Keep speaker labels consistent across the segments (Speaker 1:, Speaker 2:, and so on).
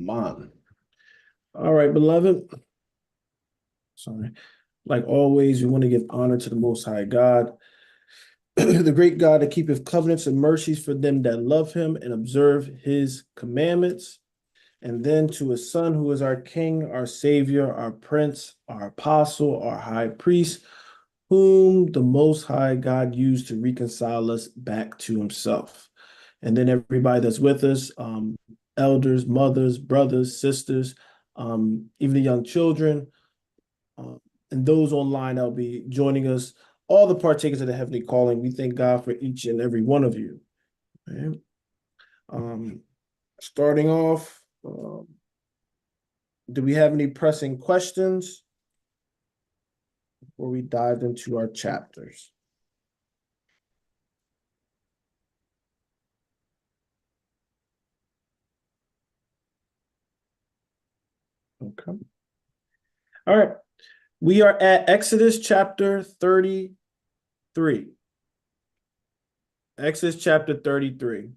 Speaker 1: Man. All right, beloved. Sorry. Like always, we want to give honor to the Most High God, the great God that keepeth covenants and mercies for them that love him and observe his commandments. And then to his Son, who is our King, our Savior, our Prince, our Apostle, our High Priest, whom the Most High God used to reconcile us back to himself. And then everybody that's with us, elders, mothers, brothers, sisters, even the young children, uh, and those online that'll be joining us, all the partakers of the heavenly calling. We thank God for each and every one of you. Okay? Starting off, do we have any pressing questions before we dive into our chapters? Okay. All right. We are at Exodus chapter 33. Exodus chapter 33.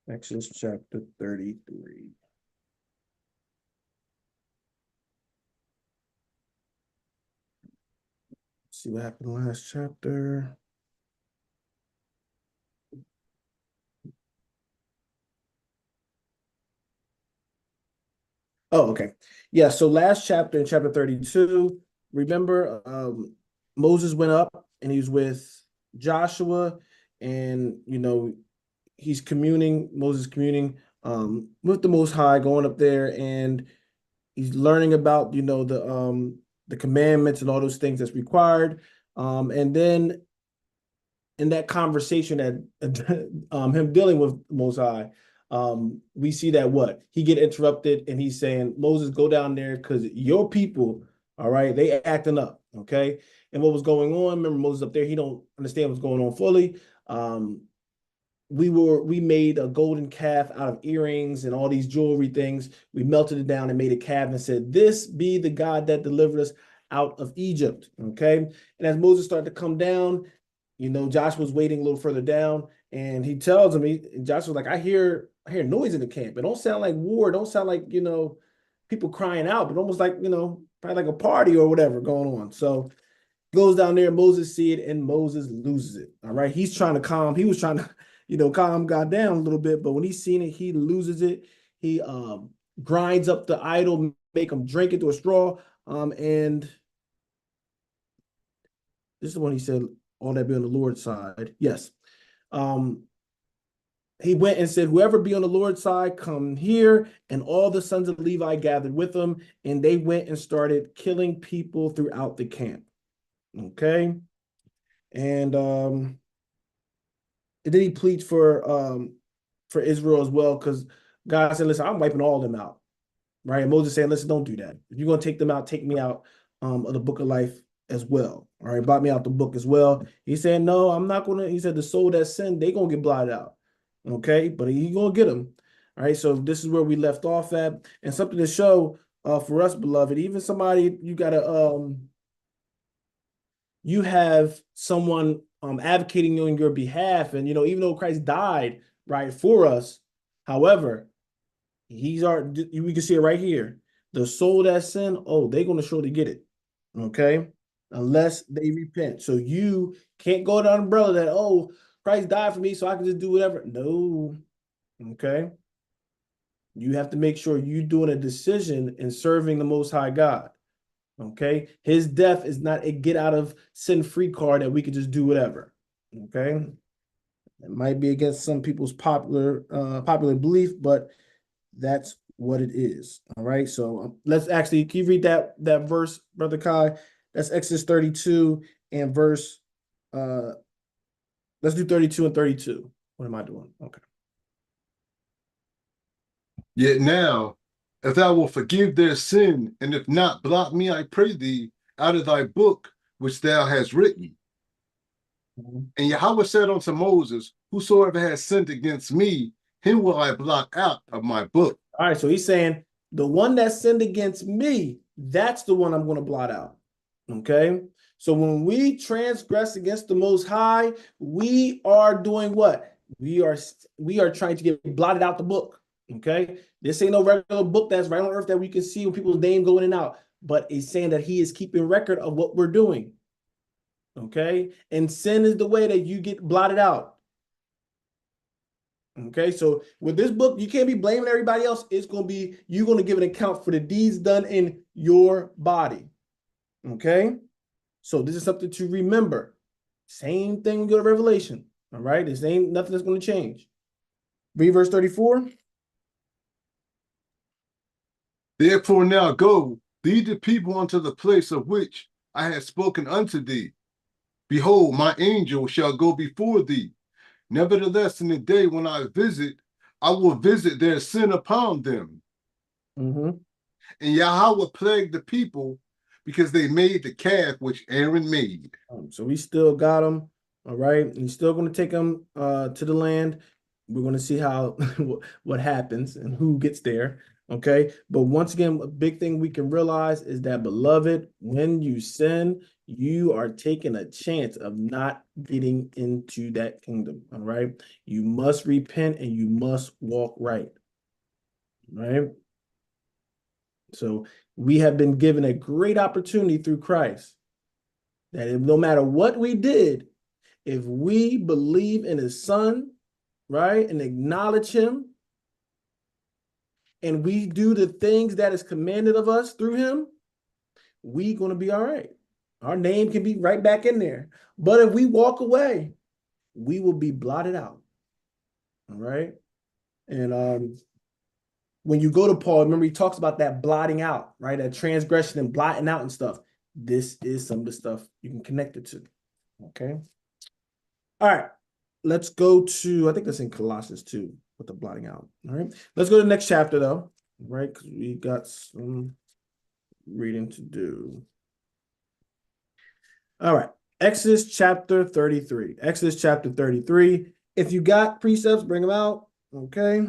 Speaker 1: Exodus chapter 33. See what happened last chapter. Oh, okay. Yeah, so last chapter in chapter 32, remember Moses went up and he was with Joshua, and he's communing, Moses communing with the Most High, going up there, and he's learning about the commandments and all those things that's required. And then in that conversation that him dealing with Most High, we see that what he get interrupted and he's saying, Moses, go down there because your people, all right, they acting up, okay. And what was going on? Remember, Moses up there, he don't understand what's going on fully. We made a golden calf out of earrings and all these jewelry things. We melted it down and made a calf and said, "This be the God that delivered us out of Egypt." Okay. And as Moses started to come down, Joshua's waiting a little further down, and he tells him, Joshua's like, I hear noise in the camp. It don't sound like war. It don't sound like, people crying out, but almost like, probably like a party or whatever going on. So goes down there, Moses see it, and Moses loses it. All right. He was trying to, calm God down a little bit, but when he's seen it, he loses it. He grinds up the idol, make him drink it to a straw. And this is when he said, all that be on the Lord's side. Yes. He went and said, whoever be on the Lord's side, come here. And all the sons of Levi gathered with them, and they went and started killing people throughout the camp. Okay. And then he pleads for Israel as well, because God said, listen, I'm wiping all of them out. Right. And Moses saying, listen, don't do that. If you're gonna take them out, take me out of the book of life as well. All right, blot me out the book as well. He said, no, I'm not gonna. He said, the soul that sinned, they gonna get blotted out. Okay, but he gonna get them. All right, so this is where we left off at, and something to show for us, beloved. Even somebody you have someone advocating on your behalf, and even though Christ died right for us, however, we can see it right here. The soul that sin, oh, they're gonna surely get it. Okay, unless they repent. So you can't go down the umbrella that, oh, Christ died for me, so I can just do whatever. No. Okay. You have to make sure you're doing a decision in serving the Most High God. Okay. His death is not a get out of sin free card that we could just do whatever. Okay. It might be against some people's popular belief, but that's what it is. All right. So let's actually, can you read that verse, Brother Kai? That's Exodus 32 and verse let's do 32 and 32. What am I doing? Okay.
Speaker 2: Yet now, if thou wilt forgive their sin, and if not, blot me, I pray thee, out of thy book which thou hast written. And Yahweh said unto Moses, whosoever has sinned against me, him will I blot out of my book.
Speaker 1: All right, so he's saying, The one that sinned against me, that's the one I'm going to blot out. Okay. So when we transgress against the Most High, we are doing what? We are trying to get blotted out the book. Okay. This ain't no regular book that's right on earth that we can see when people's name going in and out, but it's saying that he is keeping record of what we're doing. Okay. And sin is the way that you get blotted out. Okay, so with this book, you can't be blaming everybody else. It's going to be, you're going to give an account for the deeds done in your body. Okay, so this is something to remember. Same thing when we go to Revelation. All right, this ain't nothing that's going to change. Read verse 34.
Speaker 2: Therefore now go, lead the people unto the place of which I have spoken unto thee. Behold, my angel shall go before thee. Nevertheless, in the day when I will visit their sin upon them.
Speaker 1: Mm-hmm.
Speaker 2: And Yahweh plagued the people because they made the calf which Aaron made.
Speaker 1: So we still got them. All right, and he's still going to take them to the land. We're going to see how what happens and who gets there. Okay, but once again, a big thing we can realize is that, beloved, when you sin, you are taking a chance of not getting into that kingdom. All right, you must repent and you must walk right. Right. So we have been given a great opportunity through Christ that no matter what we did, if we believe in his son, right, and acknowledge him, and we do the things that is commanded of us through him, we going to be all right. Our name can be right back in there. But if we walk away, we will be blotted out. All right. And when you go to Paul, remember he talks about that blotting out, right? That transgression and blotting out and stuff. This is some of the stuff you can connect it to. Okay. All right. Let's go to, I think that's in Colossians 2 with the blotting out. All right. Let's go to the next chapter though, right? Because we got some reading to do. All right. Exodus chapter 33. Exodus chapter 33. If you got precepts, bring them out. Okay.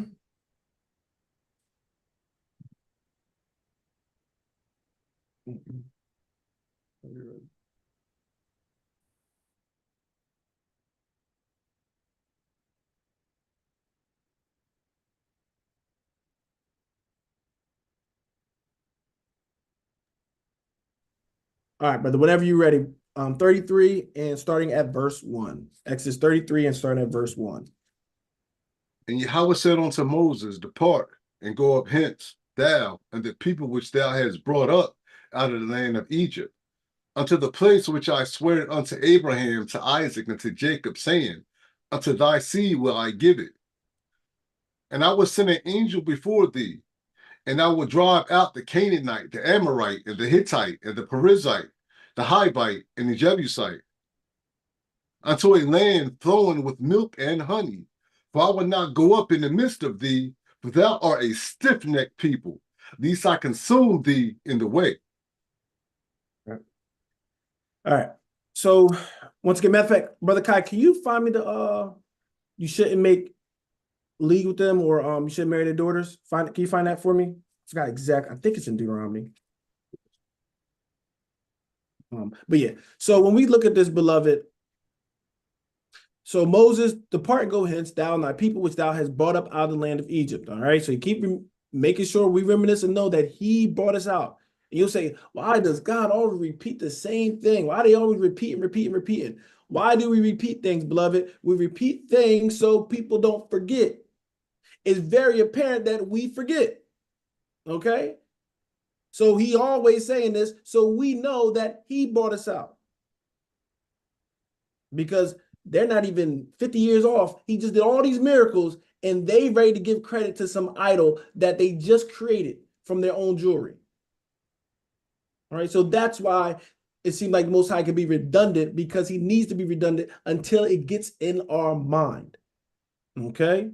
Speaker 1: All right, brother, whenever you're ready. 33 and starting at verse 1. Exodus 33 and starting at verse 1.
Speaker 2: And Yahweh said unto Moses, depart and go up hence, thou and the people which thou hast brought up out of the land of Egypt, unto the place which I swear unto Abraham, to Isaac, and to Jacob, saying, unto thy seed will I give it. And I will send an angel before thee, and I will drive out the Canaanite, the Amorite, and the Hittite, and the Perizzite, the Hivite, and the Jebusite, unto a land flowing with milk and honey. For I will not go up in the midst of thee, for thou art a stiff-necked people, lest I consume thee in the way.
Speaker 1: All right. So once again, matter of fact, Brother Kai, can you find me you shouldn't make league with them, or you shouldn't marry their daughters? Can you find that for me? I forgot exact. I think it's in Deuteronomy. But yeah, so when we look at this, beloved, so Moses, depart and go hence, thou and thy people which thou hast brought up out of the land of Egypt. All right. So you keep making sure we reminisce and know that he brought us out. And you'll say, why does God always repeat the same thing? Why do they always repeat and repeat and repeat? Why do we repeat things, beloved? We repeat things so people don't forget. It's very apparent that we forget. Okay. So he always saying this, so we know that he brought us out. Because they're not even 50 years off. He just did all these miracles, and they ready to give credit to some idol that they just created from their own jewelry. All right, so that's why it seemed like Most High can be redundant, because he needs to be redundant until it gets in our mind. Okay?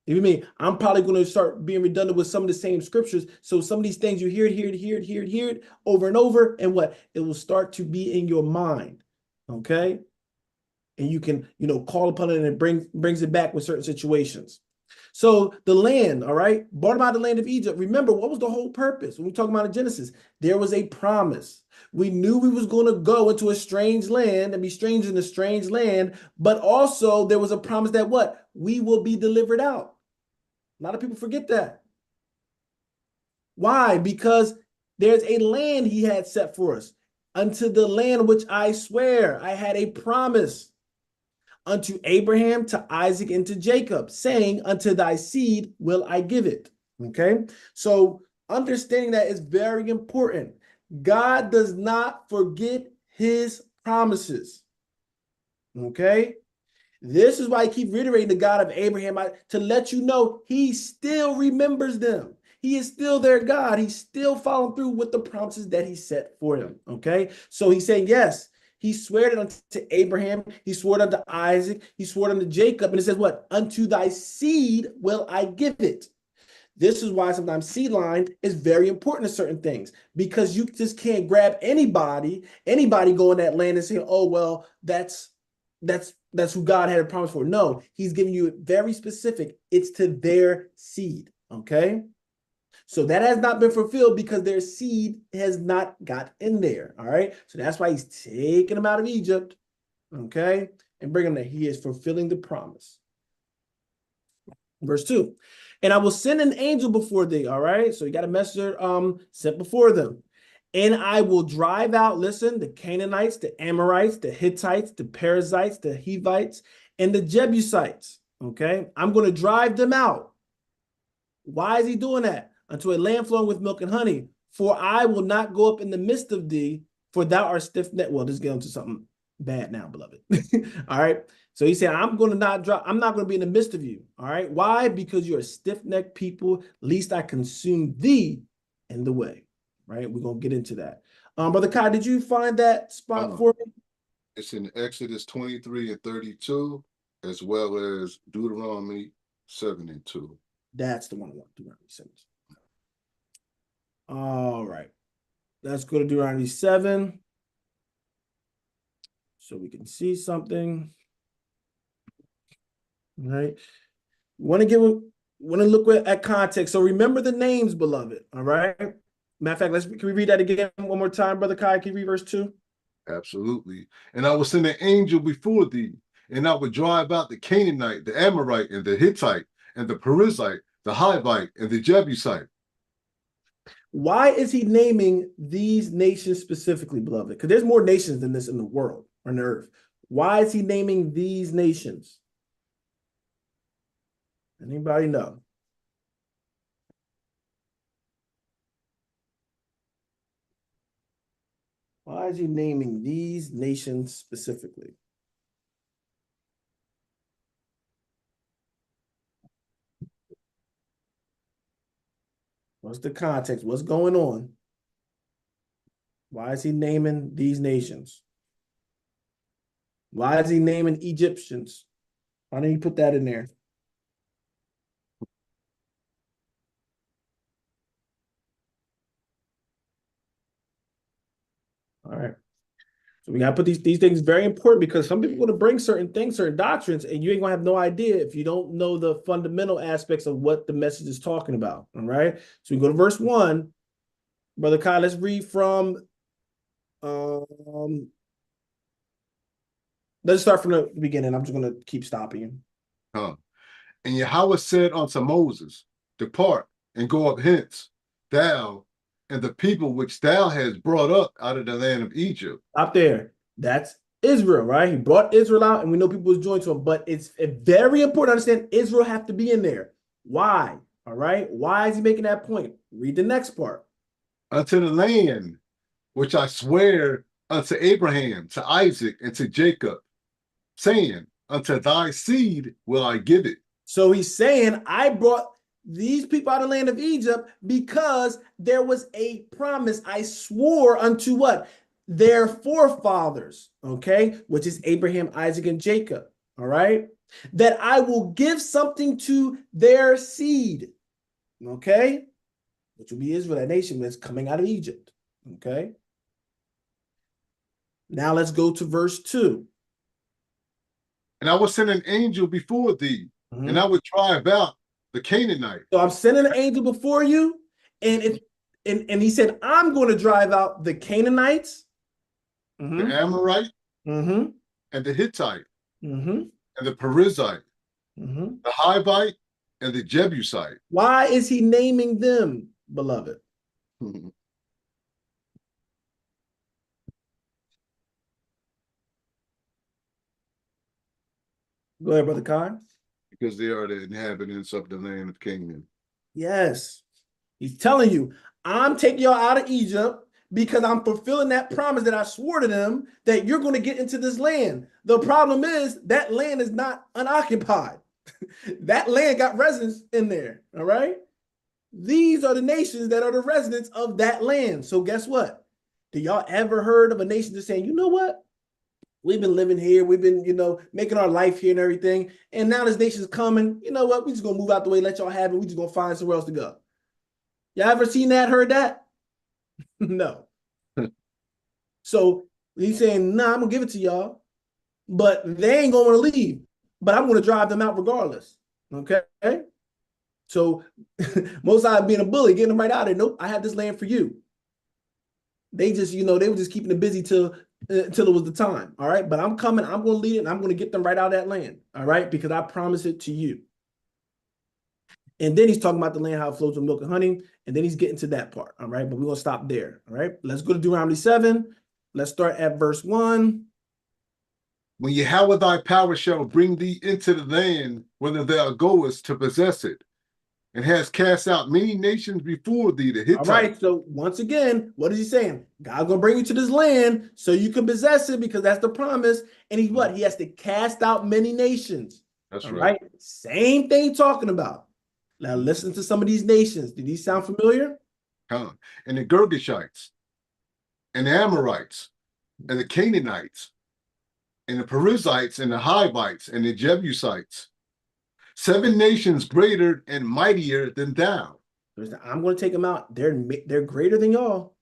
Speaker 1: You mean I'm probably going to start being redundant with some of the same scriptures. So some of these things you hear it over and over, and what? It will start to be in your mind. Okay? And you can, call upon it, and it brings it back with certain situations. So the land, all right, brought about the land of Egypt. Remember, what was the whole purpose when we talk about in Genesis? There was a promise. We knew we was going to go into a strange land and be strangers in a strange land, but also there was a promise that what? We will be delivered out. A lot of people forget that. Why? Because there's a land he had set for us. Unto the land which I swear, I had a promise unto Abraham, to Isaac, and to Jacob, saying, unto thy seed will I give it. Okay? So understanding that is very important. God does not forget his promises. Okay? This is why I keep reiterating the God of Abraham to let you know he still remembers them. He is still their God. He's still following through with the promises that he set for them. Okay. So he's saying, yes, he swore it unto Abraham. He swore it unto Isaac. He swore it unto Jacob. And it says what? Unto thy seed will I give it. This is why sometimes seed line is very important to certain things, because you just can't grab anybody go in that land and say, oh, well, that's who God had a promise for. No, he's giving you very specific. It's to their seed. Okay. So that has not been fulfilled because their seed has not got in there. All right. So that's why he's taking them out of Egypt. Okay. And bringing them there. He is fulfilling the promise. Verse 2. And I will send an angel before thee. All right. So you got a messenger sent before them. And I will drive out, listen, the Canaanites, the Amorites, the Hittites, the Perizzites, the Hivites, and the Jebusites. Okay. I'm going to drive them out. Why is he doing that? Unto a land flowing with milk and honey. For I will not go up in the midst of thee, for thou art stiff-necked. Well, this gets into something bad now, beloved. All right. So he said, I'm not going to be in the midst of you. All right. Why? Because you're a stiff-necked people, least I consume thee in the way. Right. We're going to get into that. Brother Kai, did you find that spot for me?
Speaker 2: It's in Exodus 23 and 32, as well as Deuteronomy 7 and 2.
Speaker 1: That's the one I want, Deuteronomy 7. All right. Let's go to Deuteronomy 7 so we can see something. All right. Want to look at context. So remember the names, beloved. All right. Matter of fact, can we read that again one more time, Brother Kai? Can you read verse 2?
Speaker 2: Absolutely. And I will send an angel before thee, and I will drive out the Canaanite, the Amorite, and the Hittite, and the Perizzite, the Hivite, and the Jebusite.
Speaker 1: Why is he naming these nations specifically, beloved? Because there's more nations than this in the world or on the earth. Why is he naming these nations? Anybody know? Why is he naming these nations specifically? What's the context? What's going on? Why is he naming these nations? Why is he naming Egyptians? Why didn't he put that in there? All right. So we got to put these things very important, because some people want to bring certain things, certain doctrines, and you ain't going to have no idea if you don't know the fundamental aspects of what the message is talking about. All right. So we go to verse 1. Brother Kai, let's read from, let's start from the beginning. I'm just going to keep stopping you.
Speaker 2: And Yahweh said unto Moses, depart and go up hence, thou and the people which thou hast brought up out of the land of Egypt.
Speaker 1: Up there. That's Israel, right? He brought Israel out, and we know people was joined to him, but it's very important to understand Israel have to be in there. Why? All right. Why is he making that point? Read the next part.
Speaker 2: Unto the land which I swear unto Abraham, to Isaac, and to Jacob, saying, unto thy seed will I give it.
Speaker 1: So he's saying, I brought these people out of the land of Egypt because there was a promise. I swore unto what? Their forefathers, okay, which is Abraham, Isaac, and Jacob, all right, that I will give something to their seed, okay, which will be Israel, that nation that's coming out of Egypt, okay. Now let's go to verse 2.
Speaker 2: And I will send an angel before thee, and I will drive out the Canaanite,
Speaker 1: So I'm sending an angel before you, and he said, I'm going to drive out the Canaanites,
Speaker 2: the Amorite,
Speaker 1: mm-hmm,
Speaker 2: and the Hittite,
Speaker 1: mm-hmm,
Speaker 2: and the Perizzite,
Speaker 1: mm-hmm.
Speaker 2: the Hivite, and the Jebusite.
Speaker 1: Why is he naming them, beloved? Go ahead, Brother Khan.
Speaker 2: Because they are the inhabitants of the land of Canaan.
Speaker 1: Yes. He's telling you, I'm taking y'all out of Egypt because I'm fulfilling that promise that I swore to them that you're going to get into this land. The problem is that land is not unoccupied. That land got residents in there. All right. These are the nations that are the residents of that land. So guess what? Do y'all ever heard of a nation just saying, you know what? We've been living here. We've been, making our life here and everything. And now this nation's coming. You know what? We're just going to move out the way, let y'all have it. We're just going to find somewhere else to go. Y'all ever seen that, heard that? No. So he's saying, nah, I'm going to give it to y'all. But they ain't going to leave. But I'm going to drive them out regardless. Okay? So Mosai being a bully, getting them right out of there. Nope, I have this land for you. They just, they were just keeping it busy till it was the time. All right. But I'm coming, I'm going to lead it, and I'm going to get them right out of that land. All right. Because I promise it to you. And then he's talking about the land, how it flows with milk and honey. And then he's getting to that part. All right. But we're going to stop there. All right. Let's go to Deuteronomy 7. Let's start at verse 1.
Speaker 2: When Yahweh thy power shall bring thee into the land, whither thou goest to possess it, and has cast out many nations before thee, the Hittites.
Speaker 1: All right. So once again, what is he saying? God's going to bring you to this land so you can possess it because that's the promise. And he's what? He has to cast out many nations.
Speaker 2: That's
Speaker 1: all
Speaker 2: right.
Speaker 1: Same thing talking about. Now listen to some of these nations. Do these sound familiar?
Speaker 2: And the Girgashites, and the Amorites, and the Canaanites, and the Perizzites, and the Hivites, and the Jebusites. 7 nations greater and mightier than thou.
Speaker 1: I'm going to take them out. They're greater than y'all.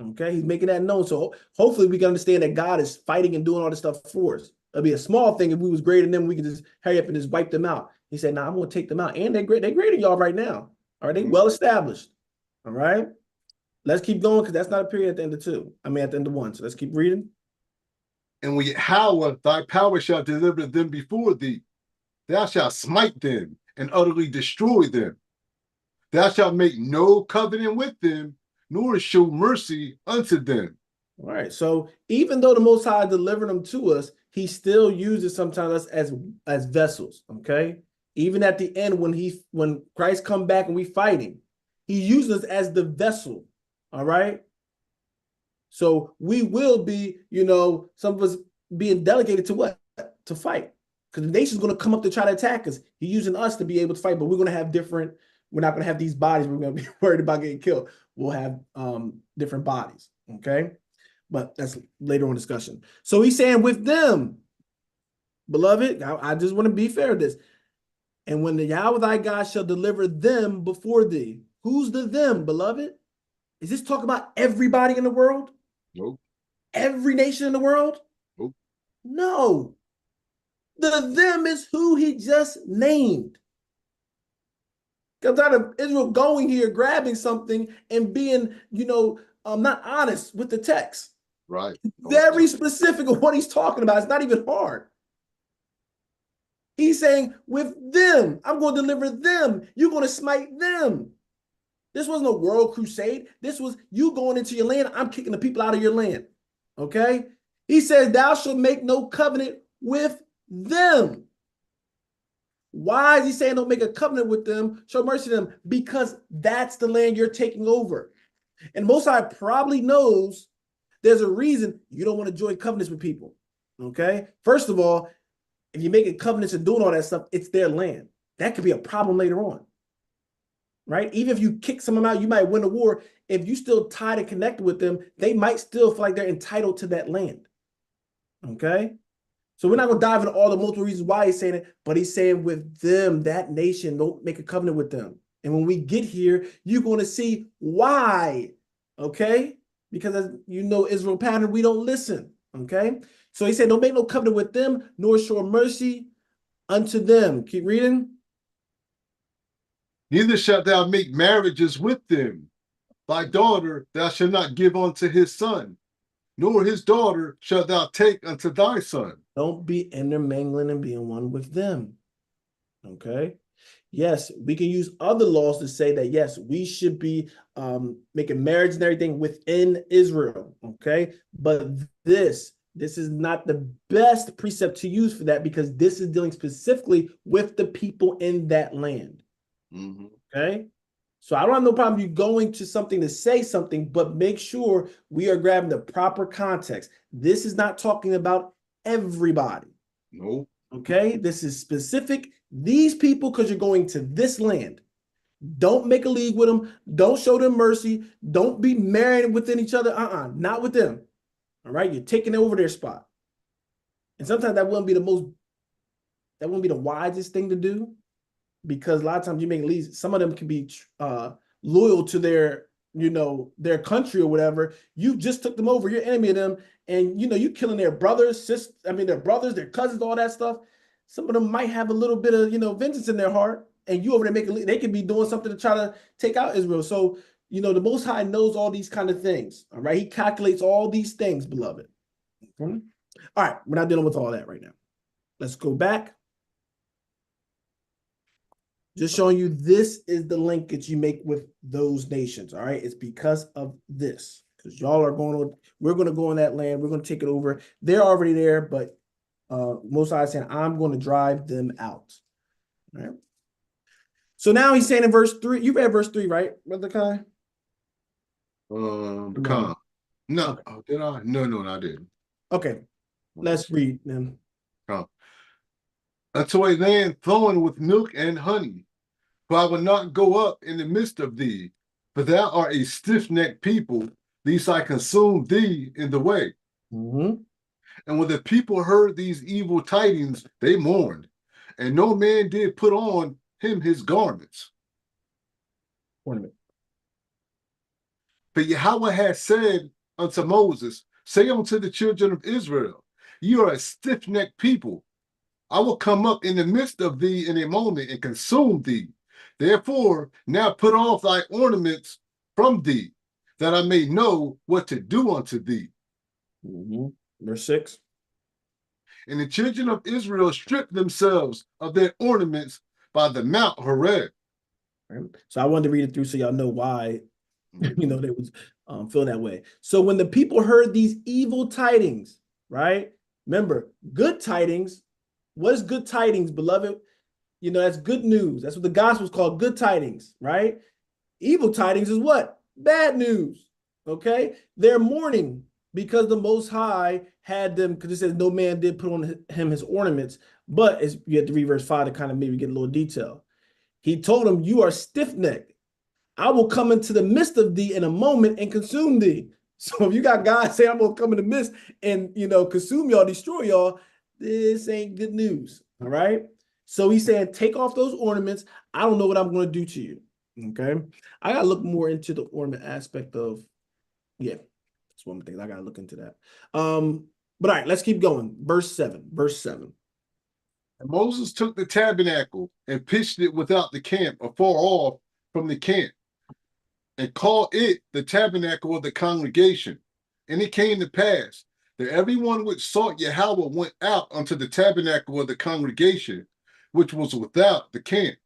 Speaker 1: Okay, he's making that known. So hopefully we can understand that God is fighting and doing all this stuff for us. It'd be a small thing if we was greater than them. We could just hurry up and just wipe them out. He said, "Nah, I'm going to take them out, and they're great. They're greater than y'all right now. All right, they well established. All right, let's keep going because that's not a period at the end of 2. I mean, at the end of 1. So let's keep reading.
Speaker 2: And when Yahweh thy power shall deliver them before thee, thou shalt smite them and utterly destroy them. Thou shalt make no covenant with them, nor show mercy unto them."
Speaker 1: All right. So even though the Most High delivered them to us, he still uses sometimes us as vessels. Okay. Even at the end, when Christ come back and we fighting, he uses us as the vessel. All right. So we will be, some of us being delegated to what? To fight. Because the nation's going to come up to try to attack us. He's using us to be able to fight, but we're going to have we're not going to have these bodies. We're going to be worried about getting killed. We'll have different bodies. Okay. But that's later on discussion. So he's saying with them, beloved, I just want to be fair with this. And when the Yahweh thy God shall deliver them before thee. Who's the them, beloved? Is this talking about everybody in the world?
Speaker 2: Nope.
Speaker 1: Every nation in the world?
Speaker 2: Nope.
Speaker 1: No. The them is who he just named. Comes out of Israel going here, grabbing something and being, not honest with the text.
Speaker 2: Right.
Speaker 1: Very specific of what he's talking about. It's not even hard. He's saying, with them, I'm going to deliver them. You're going to smite them. This wasn't a world crusade. This was you going into your land. I'm kicking the people out of your land. Okay? He says, thou shalt make no covenant with them. Why is he saying don't make a covenant with them, show mercy to them? Because that's the land you're taking over. And Most High probably knows there's a reason you don't want to join covenants with people. Okay? First of all, if you're making covenants and doing all that stuff, it's their land. That could be a problem later on. Right? Even if you kick someone out, you might win the war. If you still tied and connected with them, they might still feel like they're entitled to that land. Okay? So we're not going to dive into all the multiple reasons why he's saying it, but he's saying with them, that nation, don't make a covenant with them. And when we get here, you're going to see why. Okay? Because as you know, Israel pattern, we don't listen. Okay? So he said, don't make no covenant with them, nor show mercy unto them. Keep reading.
Speaker 2: Neither shalt thou make marriages with them. Thy daughter thou shalt not give unto his son, nor his daughter shalt thou take unto thy son.
Speaker 1: Don't be intermingling and being one with them. Okay. Yes, we can use other laws to say that, yes, we should be making marriage and everything within Israel. Okay. But this is not the best precept to use for that, because this is dealing specifically with the people in that land.
Speaker 2: Mm-hmm.
Speaker 1: Okay. So I don't have no problem you going to something to say something, but make sure we are grabbing the proper context. This is not talking about everybody.
Speaker 2: No.
Speaker 1: Okay. This is specific. These people, because you're going to this land. Don't make a league with them. Don't show them mercy. Don't be married within each other. Not with them. All right. You're taking over their spot. And sometimes that wouldn't be the wisest thing to do, because a lot of times you make leads, some of them can be loyal to their country or whatever. You just took them over, you're enemy of them, and you killing their brothers, their brothers, their cousins, all that stuff. Some of them might have a little bit of vengeance in their heart, and you over there making, they could be doing something to try to take out Israel. So the Most High knows all these kind of things. All right, He calculates all these things, beloved. All right, we're not dealing with all that right now. Let's go back. Just showing you this is the linkage you make with those nations. All right. It's because of this. Because y'all are we're going to go in that land. We're going to take it over. They're already there, but Most High is saying, I'm going to drive them out. All right. So now he's saying in verse 3, you read verse 3, right, Brother Kai?
Speaker 2: No. Okay. Oh, did I? No, I didn't.
Speaker 1: Okay. Let's read then.
Speaker 2: Unto a land flowing with milk and honey, for I will not go up in the midst of thee, for thou art a stiff-necked people, lest I consume thee in the way.
Speaker 1: Mm-hmm.
Speaker 2: And when the people heard these evil tidings, they mourned, and no man did put on him his garments.
Speaker 1: Ornament.
Speaker 2: But Yahweh has said unto Moses, say unto the children of Israel, ye are a stiff-necked people. I will come up in the midst of thee in a moment and consume thee. Therefore, now put off thy ornaments from thee, that I may know what to do unto thee.
Speaker 1: Mm-hmm. Verse 6.
Speaker 2: And the children of Israel stripped themselves of their ornaments by the Mount Horeb.
Speaker 1: Right. So I wanted to read it through so y'all know why they was feeling that way. So when the people heard these evil tidings, right? Remember, good tidings. What is good tidings, beloved? That's good news. That's what the gospel is called, good tidings, right? Evil tidings is what? Bad news. Okay? They're mourning because the Most High had them, because it says no man did put on him his ornaments, but you have to read verse 5 to kind of maybe get a little detail. He told them, you are stiff-necked. I will come into the midst of thee in a moment and consume thee. So if you got God saying, I'm going to come in the midst and, consume y'all, destroy y'all, this ain't good news. All right. So he's saying, take off those ornaments. I don't know what I'm going to do to you. Okay. I got to look more into the ornament aspect of, that's one thing. I got to look into that. But all right, let's keep going. Verse 7.
Speaker 2: And Moses took the tabernacle and pitched it without the camp, afar off from the camp, and called it the tabernacle of the congregation. And it came to pass that everyone which sought Yahweh went out unto the tabernacle of the congregation, which was without the camp.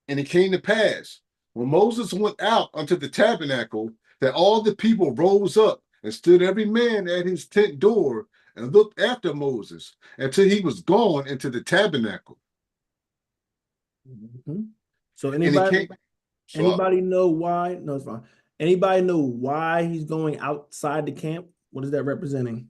Speaker 2: And it came to pass, when Moses went out unto the tabernacle, that all the people rose up and stood every man at his tent door and looked after Moses until he was gone into the tabernacle.
Speaker 1: Mm-hmm. So anybody know why? No, it's fine. Anybody know why he's going outside the camp? What is that representing?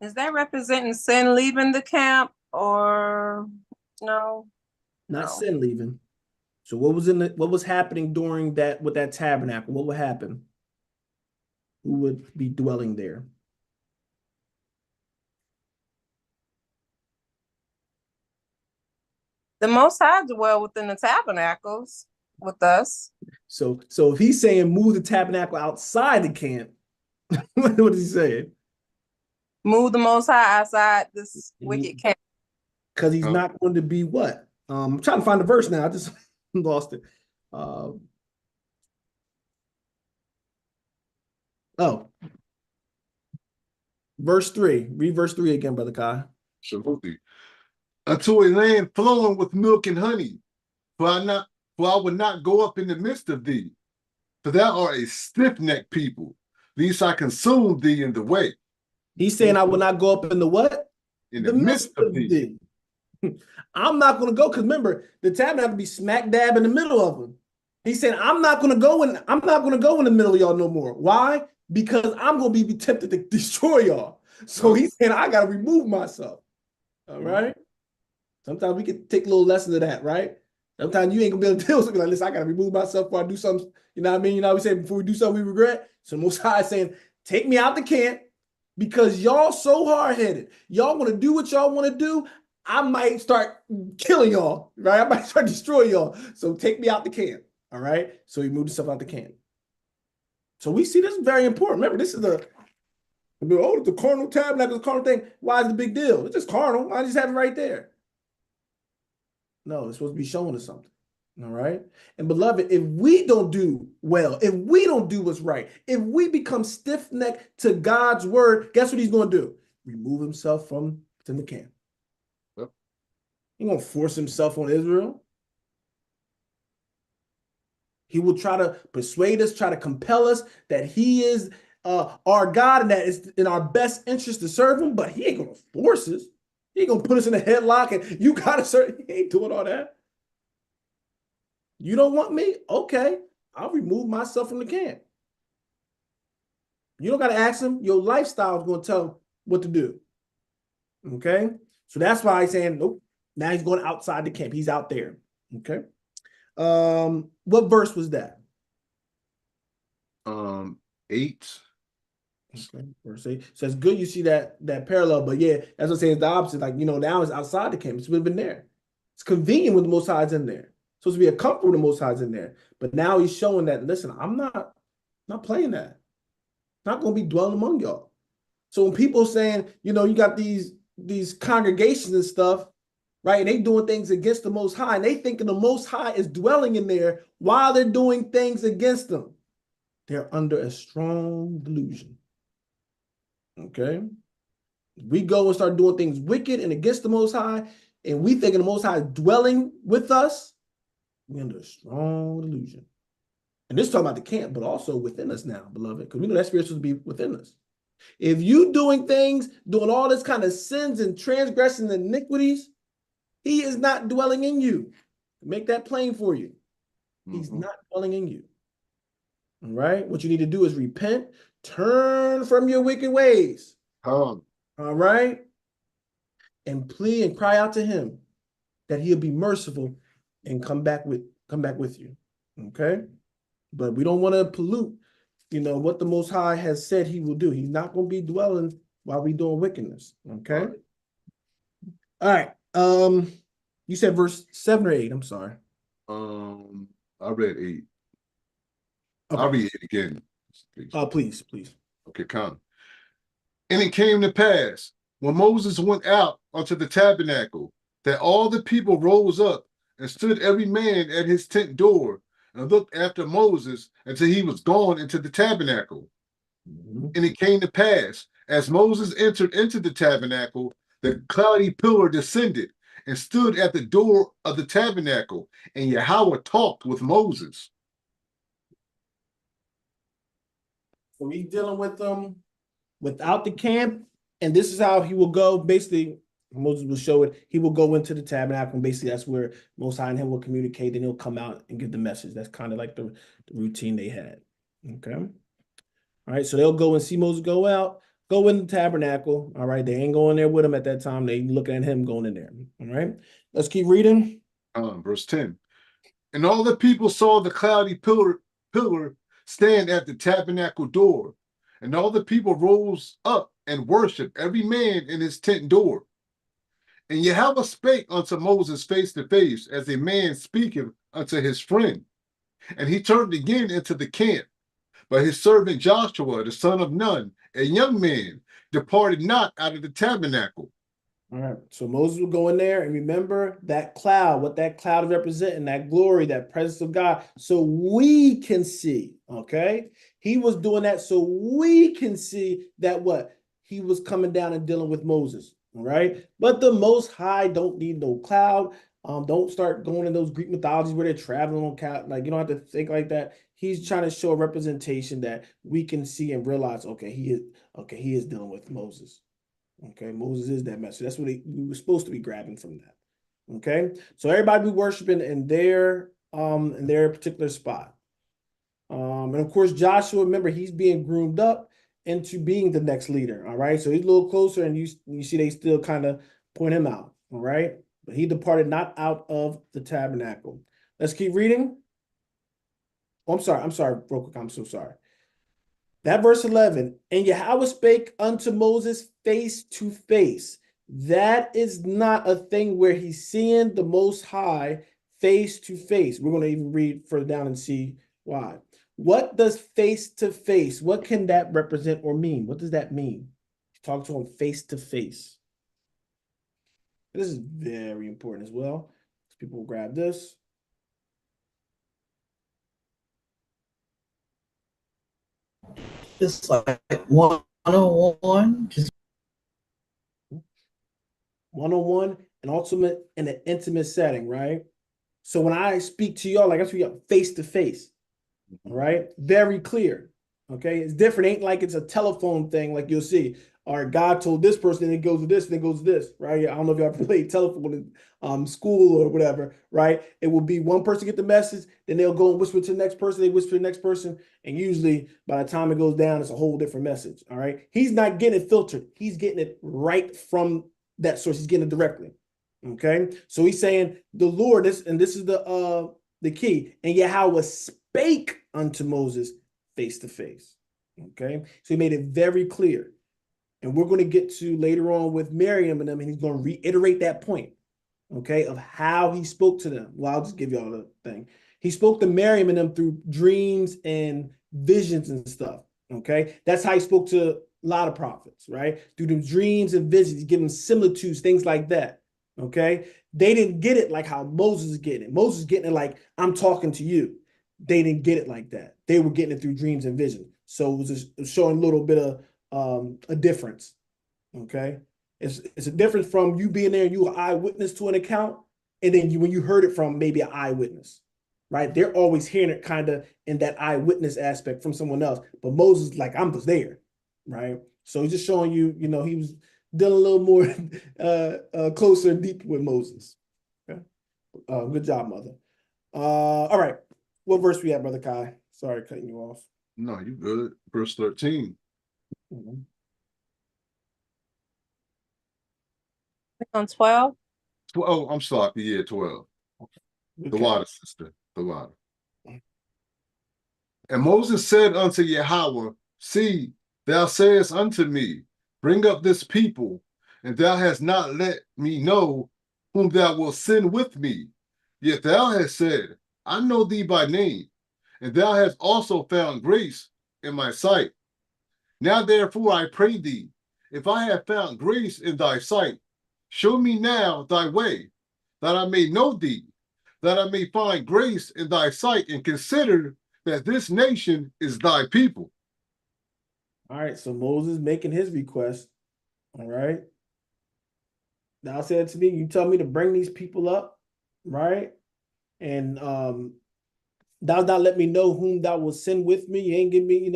Speaker 3: Is that representing sin leaving the camp, or no?
Speaker 1: Not sin leaving. So what was happening during that with that tabernacle? What would happen? Who would be dwelling there?
Speaker 3: The Most High dwell within the tabernacles with us.
Speaker 1: So if he's saying move the tabernacle outside the camp, what is he saying?
Speaker 3: Move the Most High outside this wicked camp.
Speaker 1: Because he's not going to be what? I'm trying to find the verse now. I just lost it. Verse 3. Read verse 3 again, Brother Kai.
Speaker 2: Absolutely. Unto a land flowing with milk and honey, for I will not go up in the midst of thee, for thou art a stiff-necked people, lest I consume thee in the way.
Speaker 1: He's saying, I will not go up in the what?
Speaker 2: In the midst of thee.
Speaker 1: I'm not going to go, because remember, the tabernacle be smack dab in the middle of them. He said, I'm not going to go in the middle of y'all no more. Why? Because I'm going to be tempted to destroy y'all. So he's saying, I got to remove myself. All right? Sometimes we can take a little lesson of that, right? Sometimes you ain't going to be able to deal with something like, listen, I got to remove myself before I do something. You know what I mean? You know what we say, before we do something we regret? So Most High is saying, take me out the camp, because y'all so hard-headed. Y'all want to do what y'all want to do. I might start killing y'all, right? I might start destroying y'all. So take me out the camp, all right? So he moved himself out the camp. So we see this is very important. Remember, this is the carnal tabernacle, the carnal thing. Why is it a big deal? It's just carnal. I just have it right there. No, it's supposed to be showing us something, all right? And beloved, if we don't do well, if we don't do what's right, if we become stiff-necked to God's word, guess what he's going to do? Remove himself from the camp. He won't force himself on Israel. He will try to persuade us, try to compel us that he is our God and that it's in our best interest to serve him, but he ain't going to force us. He ain't going to put us in a headlock and you got to serve. He ain't doing all that. You don't want me? Okay, I'll remove myself from the camp. You don't got to ask him. Your lifestyle is going to tell him what to do. Okay? So that's why he's saying, nope. Now he's going outside the camp. He's out there. Okay. What verse was that?
Speaker 2: 8.
Speaker 1: Okay. Verse 8. So it's good you see that parallel, but yeah, as I say, it's the opposite. Like, now it's outside the camp. It's been there. It's convenient when the Most High is in there. It's supposed to be a comfort when the Most High is in there. But now he's showing that, listen, I'm not playing that. Not going to be dwelling among y'all. So when people saying, you got these congregations and stuff, right? And they doing things against the Most High, and they thinking the Most High is dwelling in there while they're doing things against them. They're under a strong delusion. Okay? We go and start doing things wicked and against the Most High, and we thinking the Most High is dwelling with us. We're under a strong delusion. And this is talking about the camp, but also within us now, beloved, because we know that spirit is supposed to be within us. If you doing all this kind of sins and transgressions and iniquities, he is not dwelling in you. Make that plain for you. He's not dwelling in you. All right? What you need to do is repent, turn from your wicked ways. All right? And plead and cry out to him that he'll be merciful and come back with you. Okay? But we don't want to pollute, what the Most High has said he will do. He's not going to be dwelling while we doing wickedness. Okay? All right. You said verse 7 or 8. I'm sorry.
Speaker 2: I read 8.
Speaker 1: Okay.
Speaker 2: I'll read it again.
Speaker 1: Please.
Speaker 2: Okay, come. And it came to pass when Moses went out unto the tabernacle that all the people rose up and stood every man at his tent door and looked after Moses until he was gone into the tabernacle. And it came to pass as Moses entered into the tabernacle, the cloudy pillar descended and stood at the door of the tabernacle, and Yahweh talked with Moses.
Speaker 1: So he's dealing with them without the camp, and this is how he will go. Basically, Moses will show it. He will go into the tabernacle, and basically that's where Most High and him will communicate, and he'll come out and give the message. That's kind of like the routine they had. Okay. All right, so they'll go and see Moses go out, go in the tabernacle. All right, they ain't going there with him at that time. They looking at him going in there. All right, let's keep reading.
Speaker 2: Verse 10. And all the people saw the cloudy pillar stand at the tabernacle door. And all the people rose up and worshiped, every man in his tent door. And Yahweh spake unto Moses face to face, as a man speaketh unto his friend. And he turned again into the camp. But his servant Joshua, the son of Nun, a young man, departed not out of the tabernacle.
Speaker 1: All right. So Moses will go in there and remember that cloud, what that cloud is representing, that glory, that presence of God, so we can see. Okay. He was doing that so we can see that what? He was coming down and dealing with Moses. All right. But the Most High don't need no cloud. Don't start going in those Greek mythologies where they're traveling on cloud. Like, you don't have to think like that. He's trying to show a representation that we can see and realize, okay, he is dealing with Moses. Okay, Moses is that message. That's what we were supposed to be grabbing from that. Okay, so everybody be worshiping in their particular spot. And of course, Joshua, remember, he's being groomed up into being the next leader. All right, so he's a little closer, and you see they still kind of point him out. All right, but he departed not out of the tabernacle. Let's keep reading. Oh, I'm sorry, real quick. I'm so sorry. That verse 11, and Yahweh spake unto Moses face to face. That is not a thing where he's seeing the Most High face to face. We're going to even read further down and see why. What does face to face? What can that represent or mean? What does that mean? Talk to him face to face. This is very important as well. People will grab this.
Speaker 4: It's like 101, just
Speaker 1: one-on-one and ultimate in an intimate setting, right? So when I speak to y'all, like I speak face to face, all right, very clear. Okay, it's different. Ain't like it's a telephone thing like you'll see. All right, God told this person, and it goes to this, and it goes to this, right? I don't know if y'all played telephone in school or whatever, right? It will be one person get the message, then they'll go and whisper to the next person, they whisper to the next person, and usually by the time it goes down, it's a whole different message. All right, he's not getting it filtered; he's getting it right from that source. He's getting it directly. Okay, so he's saying the Lord, this is the key, and Yahweh spake unto Moses face to face. Okay, so he made it very clear. And we're going to get to later on with Miriam and them, and he's going to reiterate that point, okay, of how he spoke to them. Well, I'll just give y'all the thing. He spoke to Miriam and them through dreams and visions and stuff, okay? That's how he spoke to a lot of prophets, right? Through the dreams and visions, he gave them similitudes, things like that, okay? They didn't get it like how Moses is getting it. Moses is getting it like, I'm talking to you. They didn't get it like that. They were getting it through dreams and visions. So it was just showing a little bit of a difference. Okay, it's a difference from you being there and you an eyewitness to an account, and then when you heard it from maybe an eyewitness, right? They're always hearing it kind of in that eyewitness aspect from someone else. But Moses, like, I'm just there, right? So he's just showing you, he was dealing a little more closer and deep with Moses. Okay, good job, mother. All right, what verse we at, Brother Kai? Sorry, cutting you off.
Speaker 2: No, you good. Verse 13.
Speaker 1: Mm-hmm.
Speaker 3: On 12.
Speaker 2: Oh, I'm sorry. Yeah, 12.
Speaker 1: Okay.
Speaker 2: The water, sister. The water. And Moses said unto Yahweh, see, thou sayest unto me, bring up this people, and thou hast not let me know whom thou wilt send with me. Yet thou hast said, I know thee by name, and thou hast also found grace in my sight. Now therefore I pray thee, if I have found grace in thy sight, show me now thy way, that I may know thee, that I may find grace in thy sight, and consider that this nation is thy people.
Speaker 1: All right, so Moses making his request. All right. Thou said to me, you tell me to bring these people up, right? And thou not let me know whom thou will send with me. You ain't give me,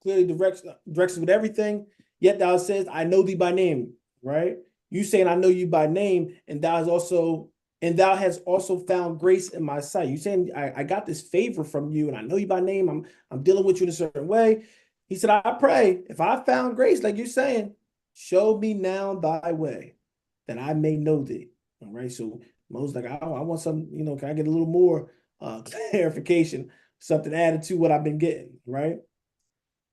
Speaker 1: clearly directions with everything. Yet thou says, I know thee by name, right? You saying I know you by name, and thou has also found grace in my sight. You saying I got this favor from you, and I know you by name. I'm dealing with you in a certain way. He said, I pray, if I found grace, like you're saying, show me now thy way, that I may know thee. All right. So Moses like, I want some, can I get a little more clarification, something added to what I've been getting, right?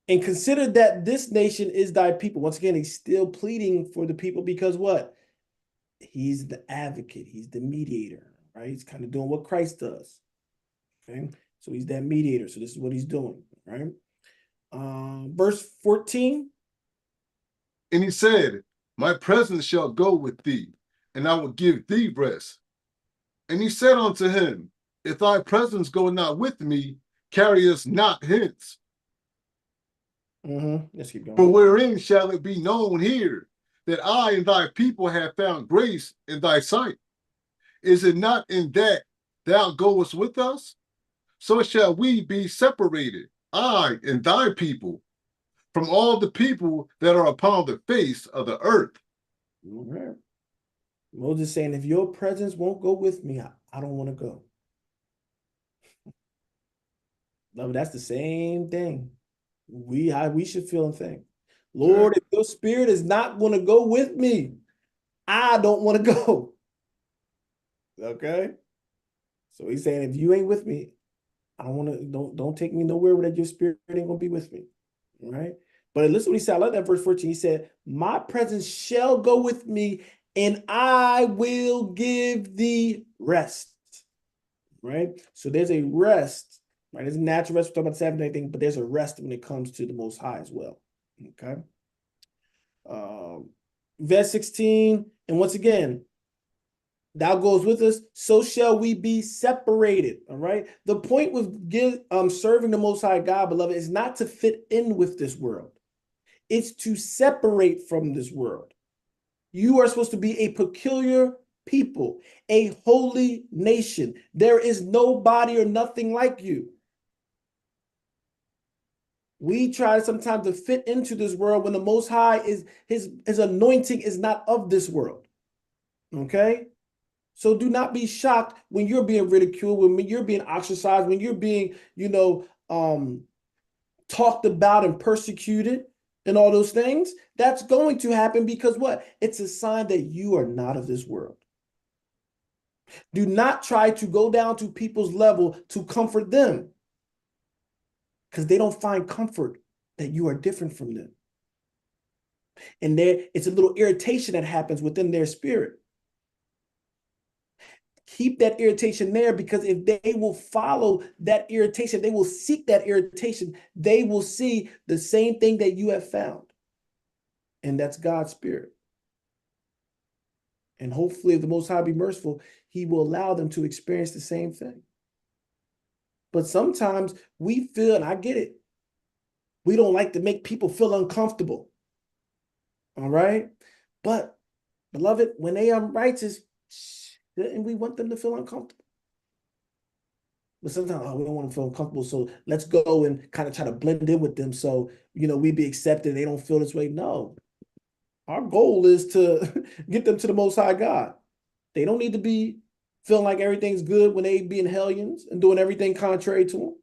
Speaker 1: And consider that this nation is thy people. Once again, he's still pleading for the people because what? He's the advocate. He's the mediator, right? He's kind of doing what Christ does. Okay. So he's that mediator. So this is what he's doing, right? Verse 14.
Speaker 2: And he said, my presence shall go with thee, and I will give thee rest. And he said unto him, if thy presence go not with me, carry us not hence.
Speaker 1: Let's keep going.
Speaker 2: For wherein shall it be known here that I and thy people have found grace in thy sight? Is it not in that thou goest with us? So shall we be separated, I and thy people, from all the people that are upon the face of the earth.
Speaker 1: All right. Moses saying, if your presence won't go with me, I don't want to go. No, that's the same thing. We should feel and think, Lord, if your spirit is not going to go with me, I don't want to go. Okay. So he's saying, if you ain't with me, I don't want to, don't take me nowhere where that your spirit ain't gonna be with me. All right. But listen what he said. I love that verse 14. He said, my presence shall go with me, and I will give thee rest. Right? So there's a rest, right? There's a natural rest, we're talking about the Sabbath and everything, but there's a rest when it comes to the Most High as well. Okay. Verse 16, and once again, thou goes with us, so shall we be separated. All right. The point with serving the Most High God, beloved, is not to fit in with this world. It's to separate from this world. You are supposed to be a peculiar people, a holy nation. There is nobody or nothing like you. We try sometimes to fit into this world when the Most High is his anointing is not of this world. Okay. So do not be shocked when you're being ridiculed, when you're being ostracized, when you're being, talked about and persecuted and all those things. That's going to happen because what? It's a sign that you are not of this world. Do not try to go down to people's level to comfort them, because they don't find comfort that you are different from them. And it's a little irritation that happens within their spirit. Keep that irritation there, because if they will follow that irritation, they will seek that irritation, they will see the same thing that you have found. And that's God's spirit. And hopefully, if the Most High be merciful, he will allow them to experience the same thing. But sometimes we feel, and I get it, we don't like to make people feel uncomfortable. All right? But, beloved, when they are righteous, and we want them to feel uncomfortable. But sometimes we don't want to feel uncomfortable, so let's go and kind of try to blend in with them so, we be accepted. They don't feel this way. No. Our goal is to get them to the Most High God. They don't need to be feeling like everything's good when they being hellions and doing everything contrary to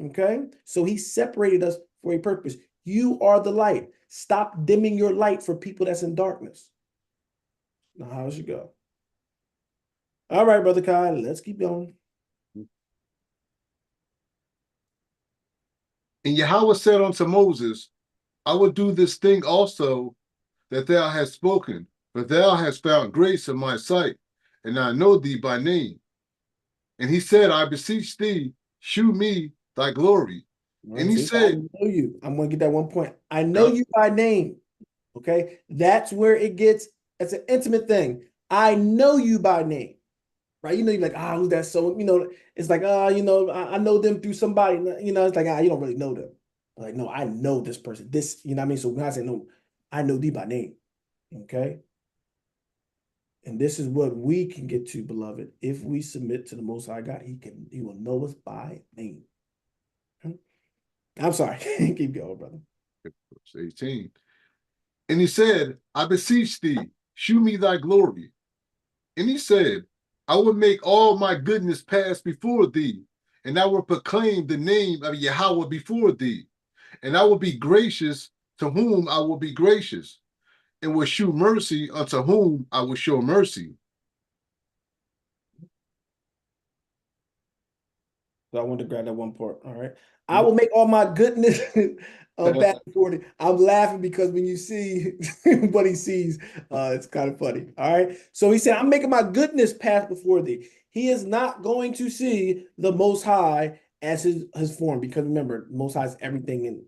Speaker 1: him. Okay? So he separated us for a purpose. You are the light. Stop dimming your light for people that's in darkness. Now, how does it go? All right, Brother Kai, let's keep going.
Speaker 2: And Yahweh said unto Moses, I will do this thing also that thou hast spoken, for thou hast found grace in my sight, and I know thee by name. And he said, I beseech thee, shew me thy glory. Right, and he said,
Speaker 1: I know you. I'm going to get that one point. I know you by name. Okay. That's where it gets, it's an intimate thing. I know you by name. Right? You're like, who's that? So, it's like, I know them through somebody, it's like, you don't really know them. Like, no, I know this person. This, you know what I mean? So when I say no, I know thee by name. Okay. And this is what we can get to, beloved. If we submit to the Most High God, he will know us by name. I'm sorry. Keep going, brother.
Speaker 2: Verse 18. And he said, I beseech thee, shew me thy glory. And he said, I will make all my goodness pass before thee, and I will proclaim the name of Yahweh before thee. And I will be gracious to whom I will be gracious, and will shew mercy unto whom I will show mercy.
Speaker 1: So I want to grab that one part. All right. I will make all my goodness pass before thee. I'm laughing because when you see what he sees, it's kind of funny. All right. So he said, I'm making my goodness pass before thee. He is not going to see the Most High as his form, because remember, Most High is everything, and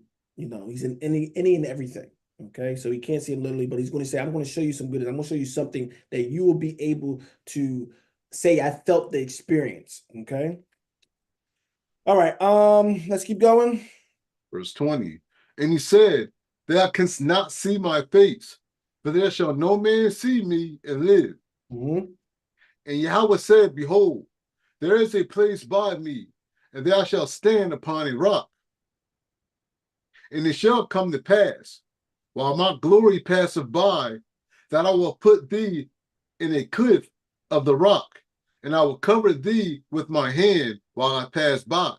Speaker 1: he's in any and everything. Okay, so he can't see it literally, but he's going to say, I'm going to show you some goodness. I'm going to show you something that you will be able to say, I felt the experience. Okay. All right. Let's keep going.
Speaker 2: Verse 20. And he said, thou canst not see my face, for there shall no man see me and live.
Speaker 1: Mhm.
Speaker 2: And Yahweh said, behold, there is a place by me, and thou shalt stand upon a rock. And it shall come to pass, while my glory passeth by, that I will put thee in a cliff of the rock, and I will cover thee with my hand while I pass by.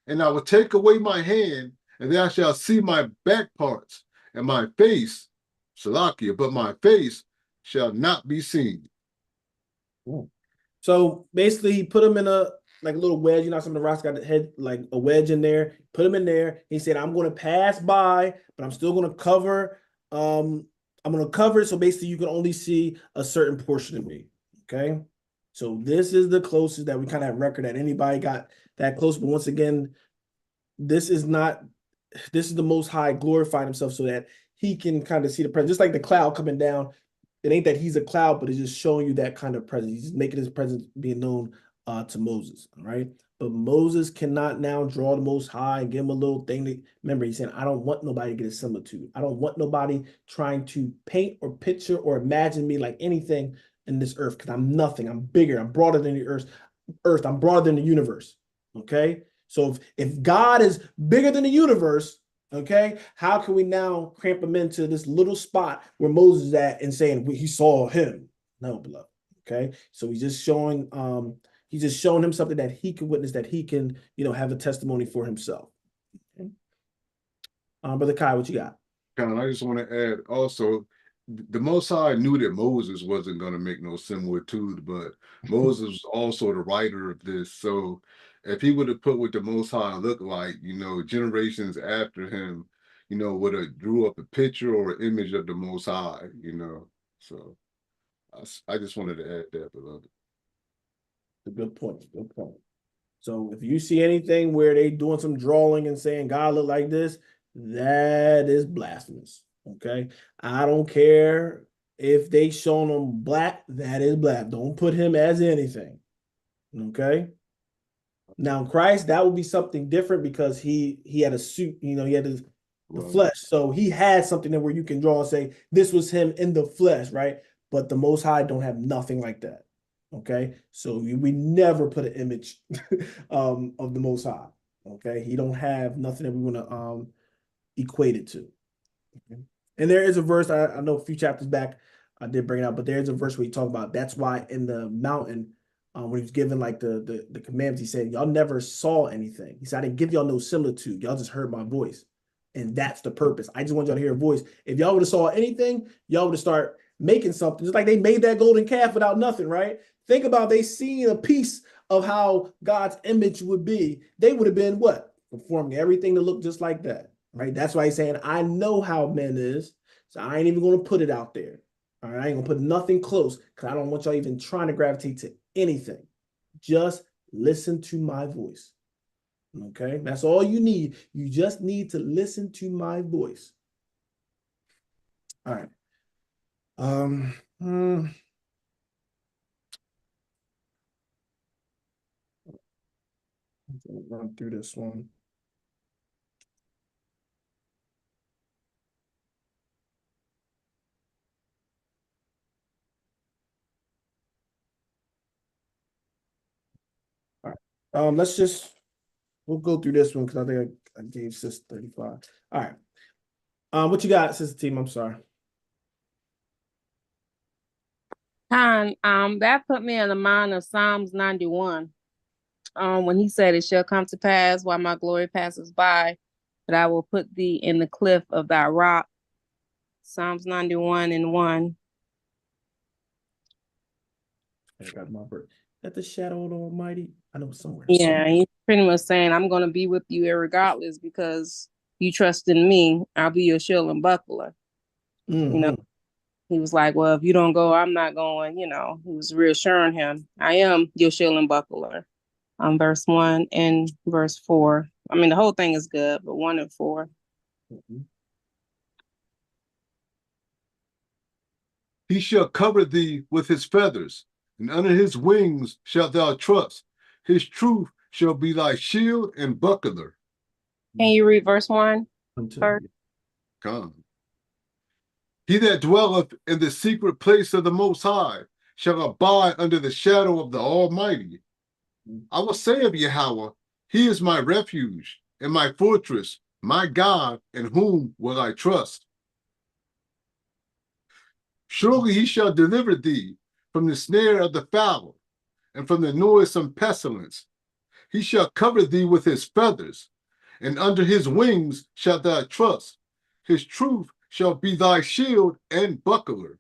Speaker 2: And I will take away my hand, and thou shalt see my back parts, and my face, Salakia, but my face shall not be seen.
Speaker 1: So basically, he put him in a like a little wedge. You know, some of the rocks got the head like a wedge in there. Put him in there. He said, "I'm going to pass by, but I'm still going to cover. I'm going to cover it so basically you can only see a certain portion of me." Okay, so this is the closest that we kind of have record that anybody got that close. But once again, this is not. This is the Most High glorifying himself so that he can kind of see the presence, just like the cloud coming down. It ain't that he's a cloud, but it's just showing you that kind of presence. He's just making his presence being known to Moses, all right? But Moses cannot now draw the Most High and give him a little thing. Remember, he's saying, I don't want nobody to get a similitude. I don't want nobody trying to paint or picture or imagine me like anything in this earth because I'm nothing. I'm bigger. I'm broader than the earth. I'm broader than the universe, okay? So if God is bigger than the universe, okay, how can we now cramp him into this little spot where Moses is at and saying he saw him? No, beloved. Okay, so he's just showing him something that he can witness, that he can, have a testimony for himself. Okay. Brother Kai, what you got?
Speaker 2: I just want to add also, the Most High knew that Moses wasn't going to make no similitude, but Moses was also the writer of this. So if he would have put what the Most High looked like, generations after him, would have drew up a picture or an image of the Most High, So I just wanted to add that, beloved.
Speaker 1: A good point. Good point. So if you see anything where they doing some drawing and saying God look like this, that is blasphemous. Okay. I don't care if they shown him black, that is black. Don't put him as anything. Okay. Now Christ, that would be something different because he had a suit, he had the flesh. So he had something that where you can draw and say this was him in the flesh, right? But the Most High don't have nothing like that. Okay, so we never put an image of the Most High. Okay, he don't have nothing that we want to equate it to. Okay? And there is a verse I know a few chapters back I did bring it up, but there's a verse where he talked about that's why in the mountain when he was given like the commandments, he said y'all never saw anything. He said I didn't give y'all no similitude. Y'all just heard my voice, and that's the purpose. I just want y'all to hear a voice. If y'all would have saw anything, y'all would have start making something just like they made that golden calf without nothing, right? Think about they seen a piece of how God's image would be. They would have been what? Performing everything to look just like that, right? That's why he's saying, I know how men is, so I ain't even going to put it out there. All right, I ain't going to put nothing close because I don't want y'all even trying to gravitate to anything. Just listen to my voice. Okay, that's all you need. You just need to listen to my voice. All right. Run through this one. All right. We'll go through this one because I think I gave Sis 35. All right. What you got, Sister Team? I'm sorry.
Speaker 3: That put me in the mind of Psalms 91. When he said, it shall come to pass while my glory passes by, that I will put thee in the cliff of thy rock. Psalms 91:1.
Speaker 1: I got my bird. At the shadow of the Almighty. I know somewhere.
Speaker 3: Yeah, he's pretty much saying, I'm going to be with you irregardless because you trust in me. I'll be your shield and buckler.
Speaker 1: Mm-hmm.
Speaker 3: He was like, well, if you don't go, I'm not going. He was reassuring him, I am your shield and buckler. Verse 1 and verse 4. I mean, the whole thing is good, but 1 and 4.
Speaker 1: Mm-hmm.
Speaker 2: He shall cover thee with his feathers, and under his wings shalt thou trust. His truth shall be thy shield and buckler.
Speaker 3: Can you read verse 1 first?
Speaker 2: Come. He that dwelleth in the secret place of the Most High shall abide under the shadow of the Almighty. I will say of Yahweh, he is my refuge and my fortress, my God, in whom will I trust. Surely he shall deliver thee from the snare of the fowler and from the noisome pestilence. He shall cover thee with his feathers, and under his wings shalt thou trust. His truth shall be thy shield and buckler.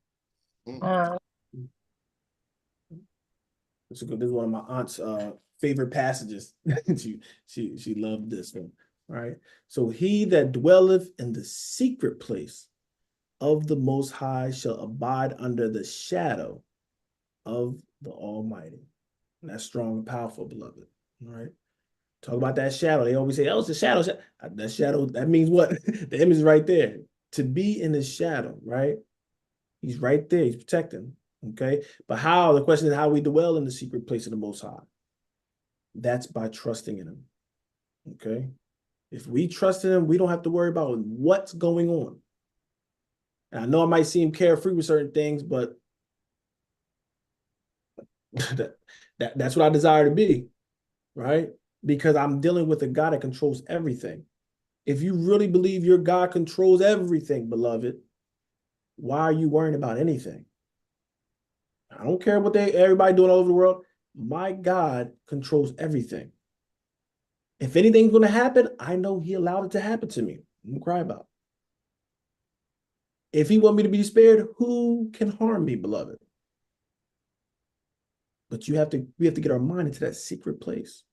Speaker 1: This is one of my aunt's favorite passages. she loved this one. Right. So he that dwelleth in the secret place of the Most High shall abide under the shadow of the Almighty. And that's strong and powerful, beloved. All right. Talk about that shadow. They always say, oh, it's a shadow. That shadow, that means what? The image is right there. To be in the shadow, right? He's right there. He's protecting. Okay. But how? The question is how we dwell in the secret place of the Most High. That's by trusting in him. Okay. If we trust in him, we don't have to worry about what's going on. And I know I might seem carefree with certain things, but that's what I desire to be, right? Because I'm dealing with a God that controls everything. If you really believe your God controls everything, beloved, why are you worrying about anything? I don't care what everybody doing all over the world. My God controls everything. If anything's going to happen, I know he allowed it to happen to me. I'm going to cry about it. If he want me to be spared, who can harm me, beloved? But we have to get our mind into that secret place.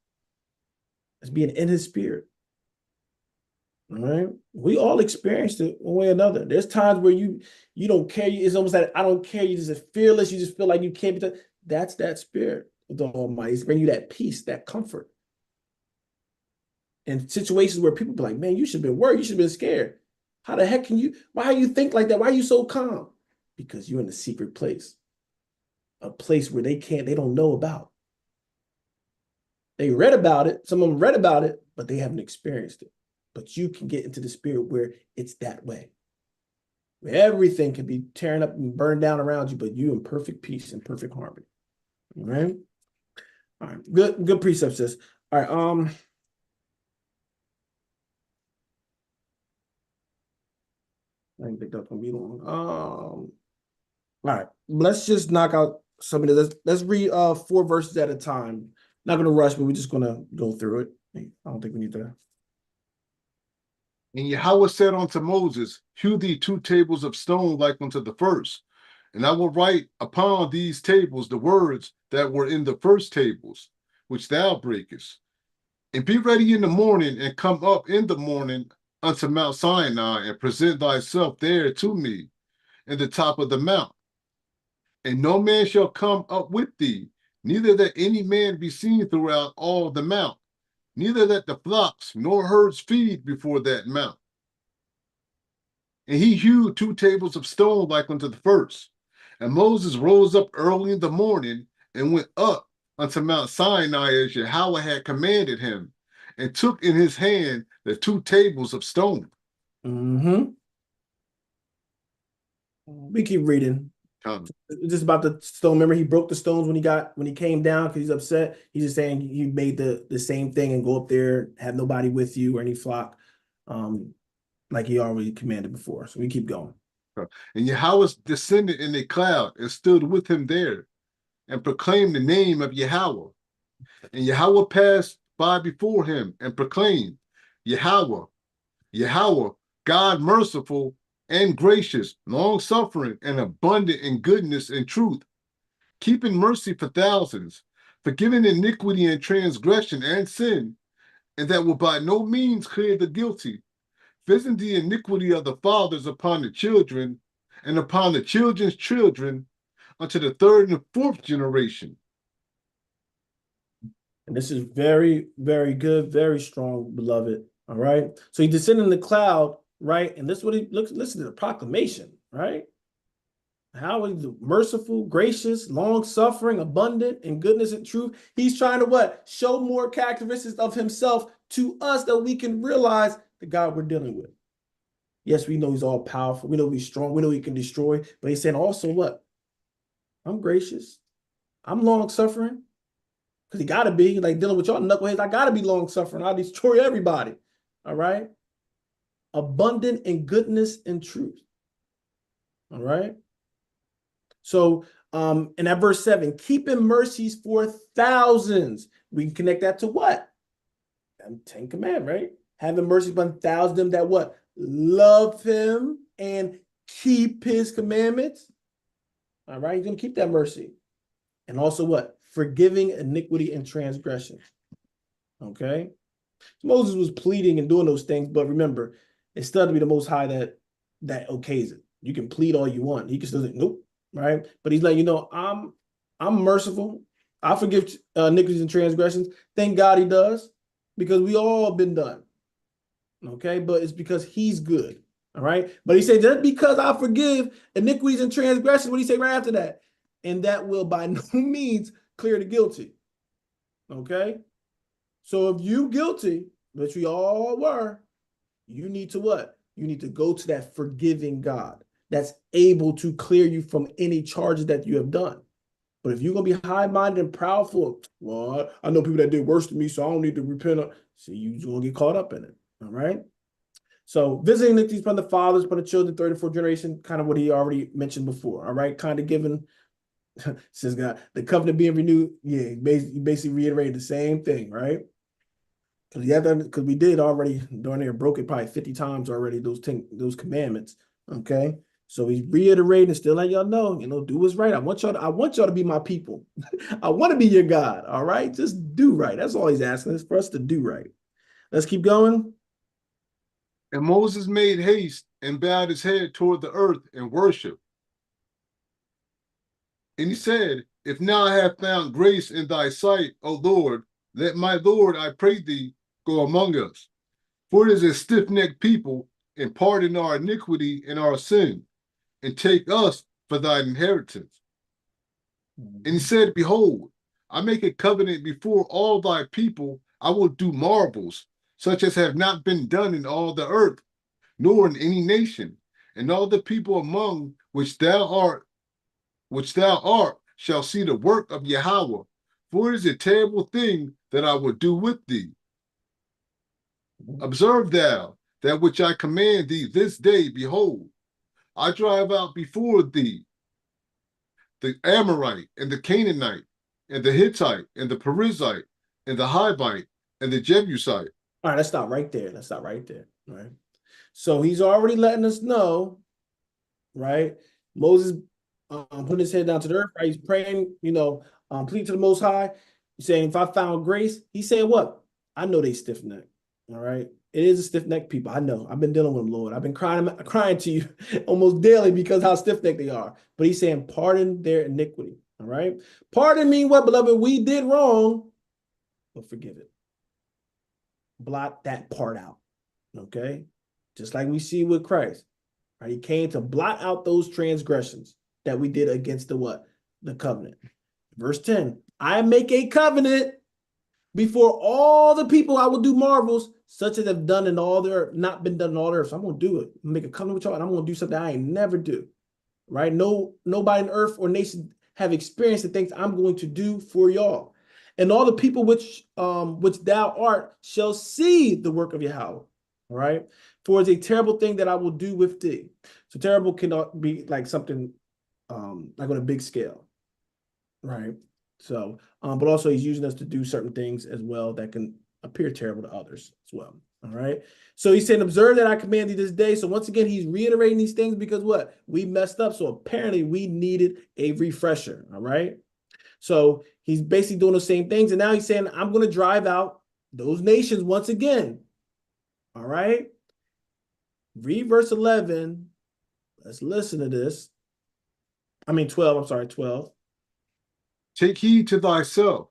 Speaker 1: As being in his spirit. All right. We all experienced it one way or another. There's times where you don't care. It's almost like I don't care. You just fearless. You just feel like you can't be. That's that spirit of the Almighty. It's bringing you that peace, that comfort. In situations where people be like, man, you should have been worried. You should have been scared. How the heck can you? Why you think like that? Why are you so calm? Because you're in a secret place. A place where they don't know about. They read about it. Some of them read about it, but they haven't experienced it. But you can get into the spirit where it's that way. Where everything can be tearing up and burned down around you, but you in perfect peace and perfect harmony. All right. All right. Good precept, sis. All right. I didn't think that's gonna be long. All right. Let's just knock out some of this. Let's read 4 verses at a time. Not gonna rush, but we're just gonna go through it. I don't think we need to.
Speaker 2: And Yahweh said unto Moses, hew thee 2 tables of stone like unto the first, and I will write upon these tables the words that were in the first tables, which thou breakest. And be ready in the morning, and come up in the morning unto Mount Sinai, and present thyself there to me in the top of the mount. And no man shall come up with thee, neither that any man be seen throughout all the mount, neither that the flocks nor herds feed before that mount. And he hewed 2 tables of stone like unto the first. And Moses rose up early in the morning and went up unto Mount Sinai as Yahweh had commanded him, and took in his hand the 2 tables of stone.
Speaker 1: We keep reading. Just about the stone. Remember, he broke the stones when he came down because he's upset. He's just saying he made the same thing and go up there, have nobody with you or any flock, like he already commanded before. So we keep going.
Speaker 2: And Yahweh descended in a cloud and stood with him there, and proclaimed the name of Yahweh. And Yahweh passed by before him and proclaimed, Yahweh, Yahweh, God merciful and gracious, long-suffering, and abundant in goodness and truth, keeping mercy for thousands, forgiving iniquity and transgression and sin, and that will by no means clear the guilty, visiting the iniquity of the fathers upon the children, and upon the children's children, unto the 3rd and 4th generation.
Speaker 1: And this is very, very good, very strong, beloved. All right. So he descended in the cloud, right? And this is what he looks. Listen to the proclamation, right? How is he merciful, gracious, long-suffering, abundant in goodness and truth? He's trying to what? Show more characteristics of himself to us that we can realize the God we're dealing with. Yes, we know he's all powerful. We know he's strong. We know he can destroy. But he's saying also what? I'm gracious. I'm long-suffering. Because he got to be. Like dealing with y'all knuckleheads, I got to be long-suffering. I'll destroy everybody. All right? Abundant in goodness and truth. All right? So in that verse 7, keeping mercies for thousands. We can connect that to what? 10 command, right? Having mercy upon thousands of them that what? Love him and keep his commandments. All right, he's going to keep that mercy. And also what? Forgiving iniquity and transgression. Okay? So Moses was pleading and doing those things, but remember, it's still to be the Most High that okays it. You can plead all you want. He can still say, nope, right? But he's like, I'm merciful. I forgive iniquities and transgressions. Thank God he does, because we all been done. Okay, but it's because he's good. All right. But he said, just because I forgive iniquities and transgressions, what do you say right after that? And that will by no means clear the guilty. Okay. So if you guilty, which we all were, you need to what? You need to go to that forgiving God that's able to clear you from any charges that you have done. But if you're going to be high-minded and proudful, well, I know people that did worse than me, so I don't need to repent. See, you're going to get caught up in it. All right. So visiting iniquities upon the fathers, upon the children, third and fourth generation, kind of what he already mentioned before. All right. Kind of given, says God, the covenant being renewed. Yeah, he basically reiterated the same thing, right? Because we did already darn near broke it probably 50 times already, those commandments. Okay. So he's reiterating, still letting y'all know, do what's right. I want y'all to be my people. I want to be your God. All right. Just do right. That's all he's asking is for us to do right. Let's keep going.
Speaker 2: And Moses made haste and bowed his head toward the earth and worshiped. And he said, if now I have found grace in thy sight, O Lord, let my Lord, I pray thee, go among us. For it is a stiff-necked people, and pardon our iniquity and our sin, and take us for thine inheritance. And he said, behold, I make a covenant before all thy people. I will do marvels, such as have not been done in all the earth, nor in any nation. And all the people among which thou art shall see the work of Yahweh. For it is a terrible thing that I will do with thee. Observe thou that which I command thee this day. Behold, I drive out before thee the Amorite and the Canaanite and the Hittite and the Perizzite and the Hivite and the Jebusite.
Speaker 1: All right, let's stop right there. All right. So he's already letting us know, right? Moses putting his head down to the earth, right? He's praying, plead to the Most High. He's saying, if I found grace, he's saying what? I know they stiff-necked, all right? It is a stiff-necked people. I know. I've been dealing with them, Lord. I've been crying to you almost daily because how stiff-necked they are. But he's saying, pardon their iniquity, all right? Pardon me what, beloved? We did wrong, but forgive it. Blot that part out, okay? Just like we see with Christ, right? He came to blot out those transgressions that we did against the what? The covenant. Verse 10, I make a covenant before all the people. I will do marvels such as have done in all the earth, not been done in all the earth. So I'm going to do it. Make a covenant with y'all, and I'm going to do something I ain't never do, right? Nobody on earth or nation have experienced the things I'm going to do for y'all. And all the people which thou art shall see the work of Yahweh. All right. For it's a terrible thing that I will do with thee. So terrible cannot be like something like on a big scale. Right. So, but also he's using us to do certain things as well that can appear terrible to others as well. All right. So he's saying, observe that I command thee this day. So once again, he's reiterating these things because what? We messed up. So apparently we needed a refresher. All right. So he's basically doing the same things. And now he's saying, I'm going to drive out those nations once again. All right. Read verse 11. Let's listen to this. 12. I'm sorry, 12.
Speaker 2: Take heed to thyself,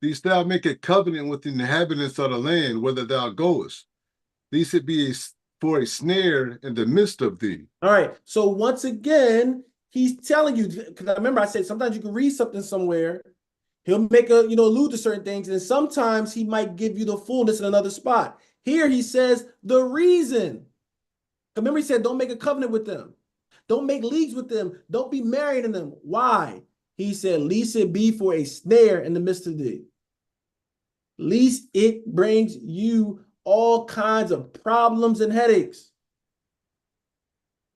Speaker 2: lest thou make a covenant with the inhabitants of the land, whither thou goest. Lest it be for a snare in the midst of thee.
Speaker 1: All right. So once again, He's telling you, because I remember I said sometimes you can read something somewhere, he'll make a, allude to certain things, and sometimes he might give you the fullness in another spot. Here he says the reason. Remember, he said, don't make a covenant with them. Don't make leagues with them. Don't be married to them. Why? He said, least it be for a snare in the midst of thee. Least it brings you all kinds of problems and headaches.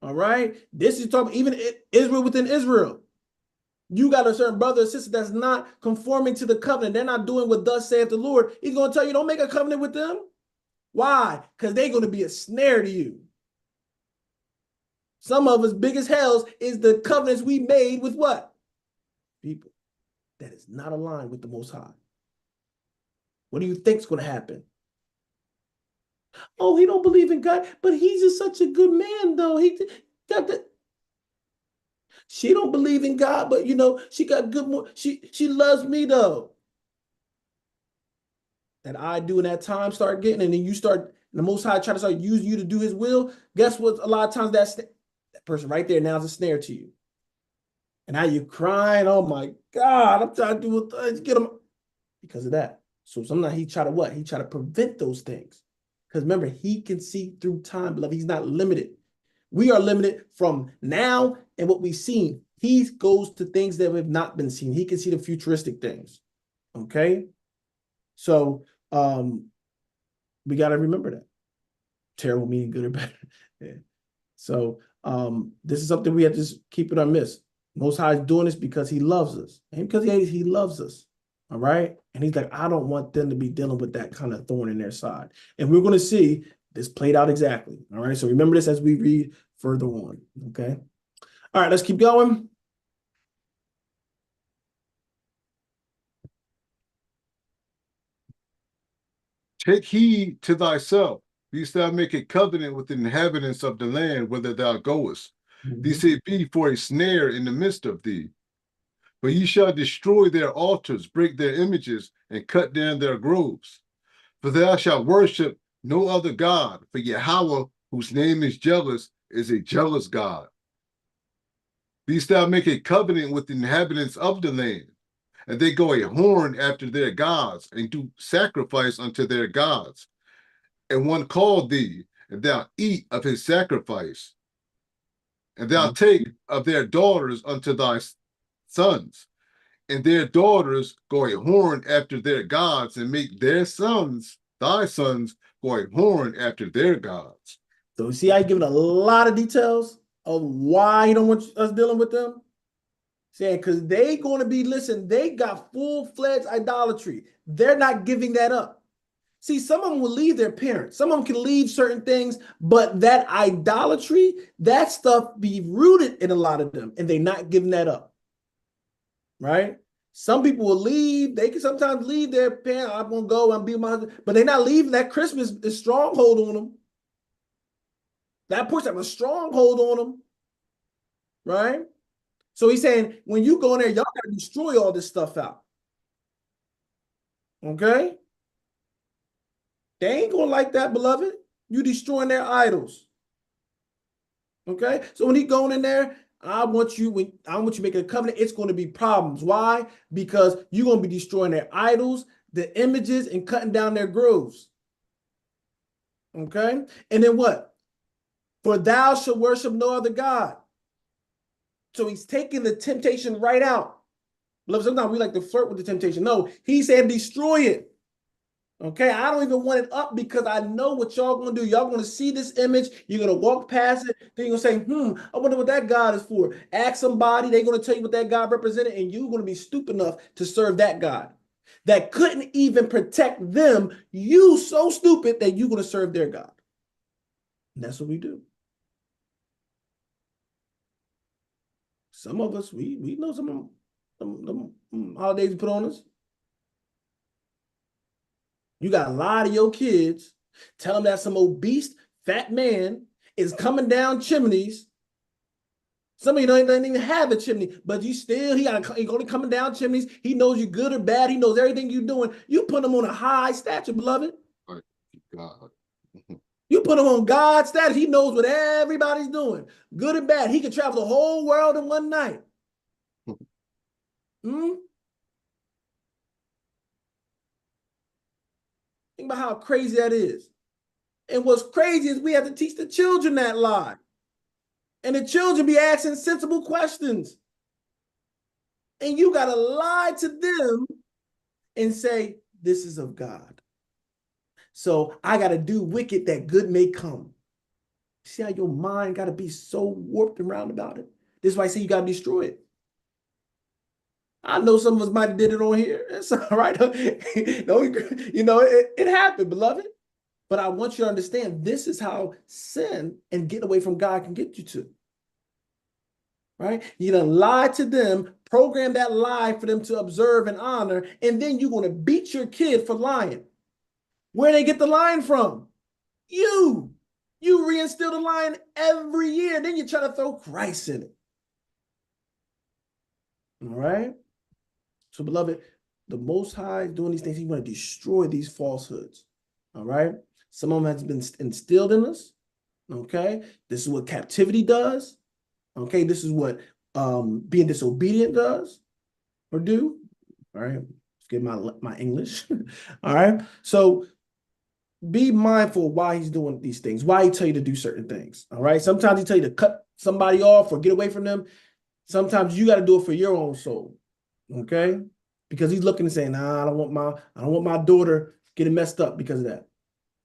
Speaker 1: All right? This is talking even Israel within Israel. You got a certain brother or sister that's not conforming to the covenant. They're not doing what thus saith the Lord. He's going to tell you, don't make a covenant with them. Why? Because they're going to be a snare to you. Some of us biggest hells is the covenants we made with what? People that is not aligned with the Most High. What do you think is going to happen? Oh, he don't believe in God, but he's just such a good man, though. He got the. She don't believe in God, but she got good. She loves me though. And I do in that time start getting, and then you start. The Most High try to start using you to do His will. Guess what? A lot of times that person right there now is a snare to you. And now you're crying. Oh my God! I'm trying to do it. Get him because of that. So sometimes he try to what? He try to prevent those things. Because remember, he can see through time, beloved. He's not limited. We are limited from now and what we've seen. He goes to things that have not been seen. He can see the futuristic things. Okay? So we got to remember that. Terrible meaning good or bad. Yeah. So this is something we have to just keep it on miss. Most High is doing this because he loves us. And because he loves us. All right. And he's like, I don't want them to be dealing with that kind of thorn in their side. And we're going to see this played out exactly. All right. So remember this as we read further on. Okay. All right. Let's keep going.
Speaker 2: Take heed to thyself, lest thou make a covenant with the inhabitants of the land whither thou goest. Lest it be for a snare in the midst of thee. For ye shall destroy their altars, break their images, and cut down their groves. For thou shalt worship no other God, for Yahweh, whose name is jealous, is a jealous God. Lest thou make a covenant with the inhabitants of the land, and they go a horn after their gods, and do sacrifice unto their gods. And one call thee, and thou eat of his sacrifice. And thou take of their daughters unto thy sons, and their daughters go a horn after their gods, and make their sons, thy sons, go a horn after their gods.
Speaker 1: So you see, I giving a lot of details of why he don't want us dealing with them. Saying because they going to be, listen, they got full-fledged idolatry. They're not giving that up. See, some of them will leave their parents. Some of them can leave certain things, but that idolatry, that stuff be rooted in a lot of them, and they're not giving that up. Right? Some people will leave. They can sometimes leave their parents. I'm going to go and be my husband, but they're not leaving. That Christmas is stronghold on them. That puts have a stronghold on them. Right? So he's saying, when you go in there, y'all got to destroy all this stuff out. Okay? They ain't going like that, beloved. You destroying their idols. Okay? So when he going in there, I want you making a covenant. It's going to be problems. Why? Because you're going to be destroying their idols, the images, and cutting down their groves. Okay? And then what? For thou shalt worship no other God. So he's taking the temptation right out. Love, sometimes we like to flirt with the temptation. No, he said destroy it. Okay, I don't even want it up because I know what y'all gonna do. Y'all gonna see this image, you're gonna walk past it, then you're gonna say, I wonder what that God is for. Ask somebody, they're gonna tell you what that God represented, and you're gonna be stupid enough to serve that God that couldn't even protect them. You so stupid that you're gonna serve their God. And that's what we do. Some of us, we know some of them holidays you put on us. You got a lot of your kids tell them that some obese fat man is coming down chimneys. Some of you don't even have a chimney, but he only coming down chimneys. He knows you're good or bad. He knows everything you're doing. You put him on a high stature, beloved.
Speaker 2: God.
Speaker 1: You put him on God status, he knows what everybody's doing, good and bad. He can travel the whole world in one night. Hmm? Think about how crazy that is. And what's crazy is we have to teach the children that lie. And the children be asking sensible questions. And you got to lie to them and say, this is of God. So I got to do wicked that good may come. See how your mind got to be so warped and round about it? This is why I say you got to destroy it. I know some of us might have did it on here. It's all right. You know, it happened, beloved. But I want you to understand this is how sin and getting away from God can get you to. Right? You're going to lie to them, program that lie for them to observe and honor, and then you're going to beat your kid for lying. Where they get the lying from? You. You reinstill the lying every year. Then you try to throw Christ in it. All right? So, beloved, the Most High is doing these things. He want to destroy these falsehoods. All right? Some of them has been instilled in us. Okay? This is what captivity does. Okay? This is what being disobedient does or do. All right? Let's get my English. All right? So, be mindful of why he's doing these things, why he tell you to do certain things. All right? Sometimes he tell you to cut somebody off or get away from them. Sometimes you got to do it for your own soul. Okay? Because he's looking and saying, nah, I don't want my daughter getting messed up because of that.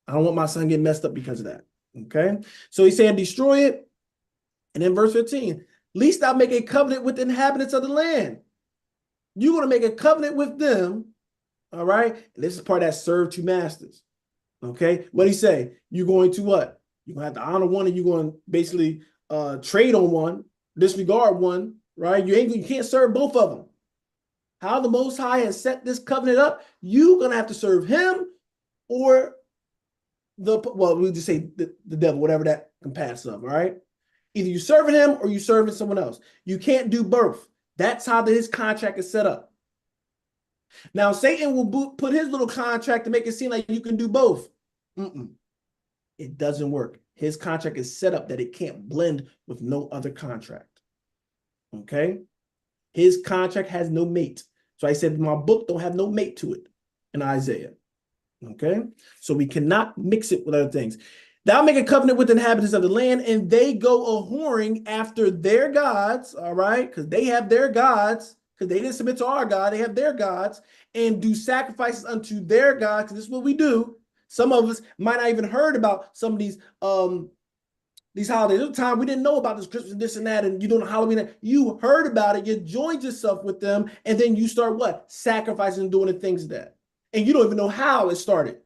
Speaker 1: I don't want my son getting messed up because of that. Okay? So he's saying destroy it. And then verse 15, least I'll make a covenant with the inhabitants of the land. You're going to make a covenant with them. All right? And this is part that serve two masters. Okay? What he say? You're going to what? You're going to have to honor one and you're going to basically trade on one, disregard one, right? You can't serve both of them. How the Most High has set this covenant up, you're going to have to serve him or we'll just say the devil, whatever that can pass up, all right? Either you're serving him or you're serving someone else. You can't do both. That's how his contract is set up. Now, Satan will put his little contract to make it seem like you can do both. It doesn't work. His contract is set up that it can't blend with no other contract. Okay? His contract has no mate. So I said my book don't have no mate to it in Isaiah. Okay? So we cannot mix it with other things. Thou make a covenant with the inhabitants of the land, and they go a-whoring after their gods, all right? Because they have their gods, because they didn't submit to our God. They have their gods, and do sacrifices unto their gods, because this is what we do. Some of us might not even heard about some of these holidays. At the time, we didn't know about this Christmas, this and that, and you don't know Halloween. You heard about it, you joined yourself with them, and then you start what? Sacrificing and doing the things that. And you don't even know how it started.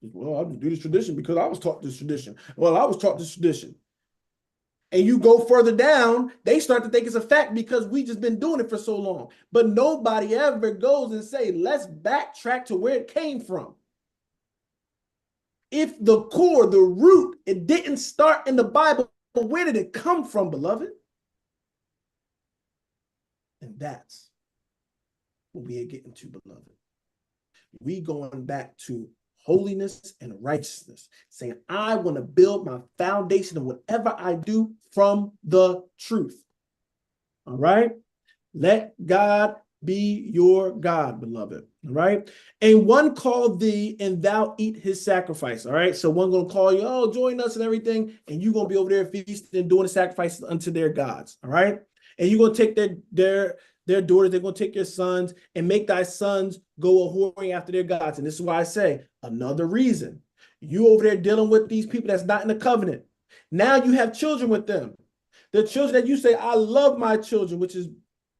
Speaker 1: Well, I do this tradition because I was taught this tradition. Well, I was taught this tradition. And you go further down, they start to think it's a fact because we just been doing it for so long. But nobody ever goes and say, let's backtrack to where it came from. If the core, the root, it didn't start in the Bible, but where did it come from, beloved? And that's what we are getting to, beloved. We going back to holiness and righteousness, saying, I want to build my foundation of whatever I do from the truth. All right? Let God be your God, beloved. All right? And one called thee, and thou eat his sacrifice. All right? So one going to call you, oh, join us and everything, and you're going to be over there feasting and doing the sacrifices unto their gods. All right? And you're going to take their daughters, they're going to take your sons and make thy sons go a-whoring after their gods. And this is why I say, another reason. You over there dealing with these people that's not in the covenant. Now you have children with them. The children that you say, I love my children, which is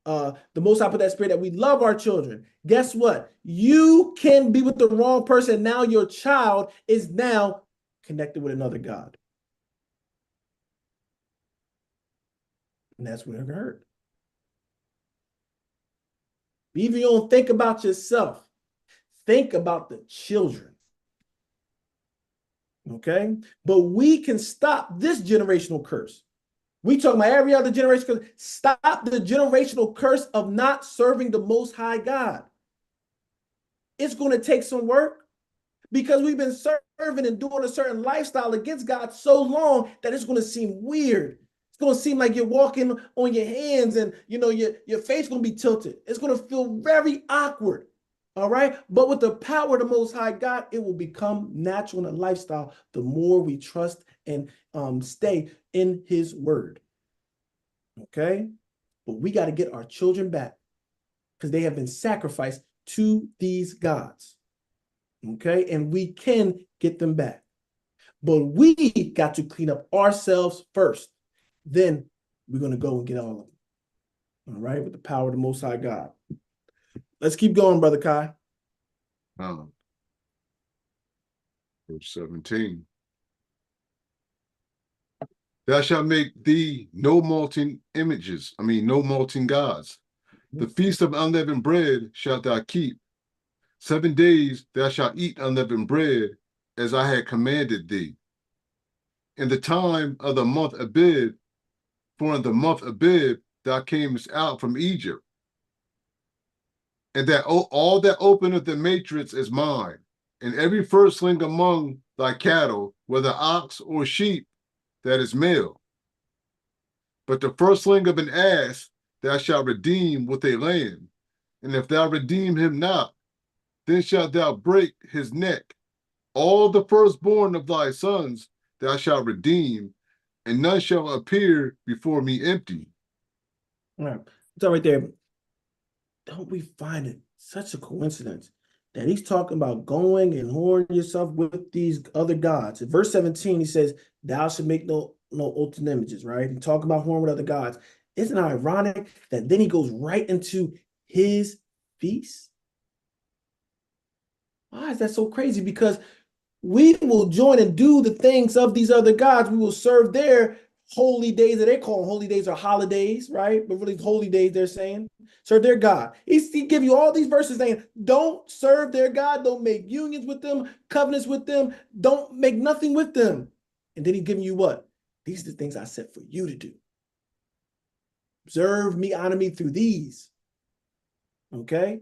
Speaker 1: the Most High put that spirit that we love our children. Guess what? You can be with the wrong person. Now your child is now connected with another God. And that's where it hurt. Even if you don't think about yourself, think about the children. Okay? But we can stop this generational curse. We talking about every other generation. Stop the generational curse of not serving the Most High God. It's going to take some work, because we've been serving and doing a certain lifestyle against God so long that it's going to seem weird. It's going to seem like you're walking on your hands and, you know, your face going to be tilted. It's going to feel very awkward. All right. But with the power of the Most High God, it will become natural in a lifestyle the more we trust and stay in his word. Okay. But we got to get our children back because they have been sacrificed to these gods. Okay. And we can get them back. But we got to clean up ourselves first. Then we're going to go and get all of them. All right. With the power of the Most High God. Let's keep going, Brother Kai.
Speaker 2: Verse 17. Thou shalt make thee no molten images, no molten gods. The feast of unleavened bread shalt thou keep. 7 days thou shalt eat unleavened bread, as I had commanded thee. In the time of the month Abib, for in the month Abib thou camest out from Egypt. And that all that openeth the matrix is mine, and every firstling among thy cattle, whether ox or sheep, that is male. But the firstling of an ass thou shalt redeem with a lamb, and if thou redeem him not, then shalt thou break his neck. All the firstborn of thy sons thou shalt redeem, and none shall appear before me empty.
Speaker 1: All right. So right there, don't we find it such a coincidence that he's talking about going and whoring yourself with these other gods? In verse 17, he says, thou should make no molten images, right? He talking about whoring with other gods. Isn't it ironic that then he goes right into his feast? Why is that so crazy? Because we will join and do the things of these other gods. We will serve their holy days that they call holy days or holidays, right? But really holy days, they're saying. Serve their God. He give you all these verses saying, don't serve their God. Don't make unions with them, covenants with them. Don't make nothing with them. And then he's giving you what? These are the things I said for you to do. Observe me, honor me through these. Okay?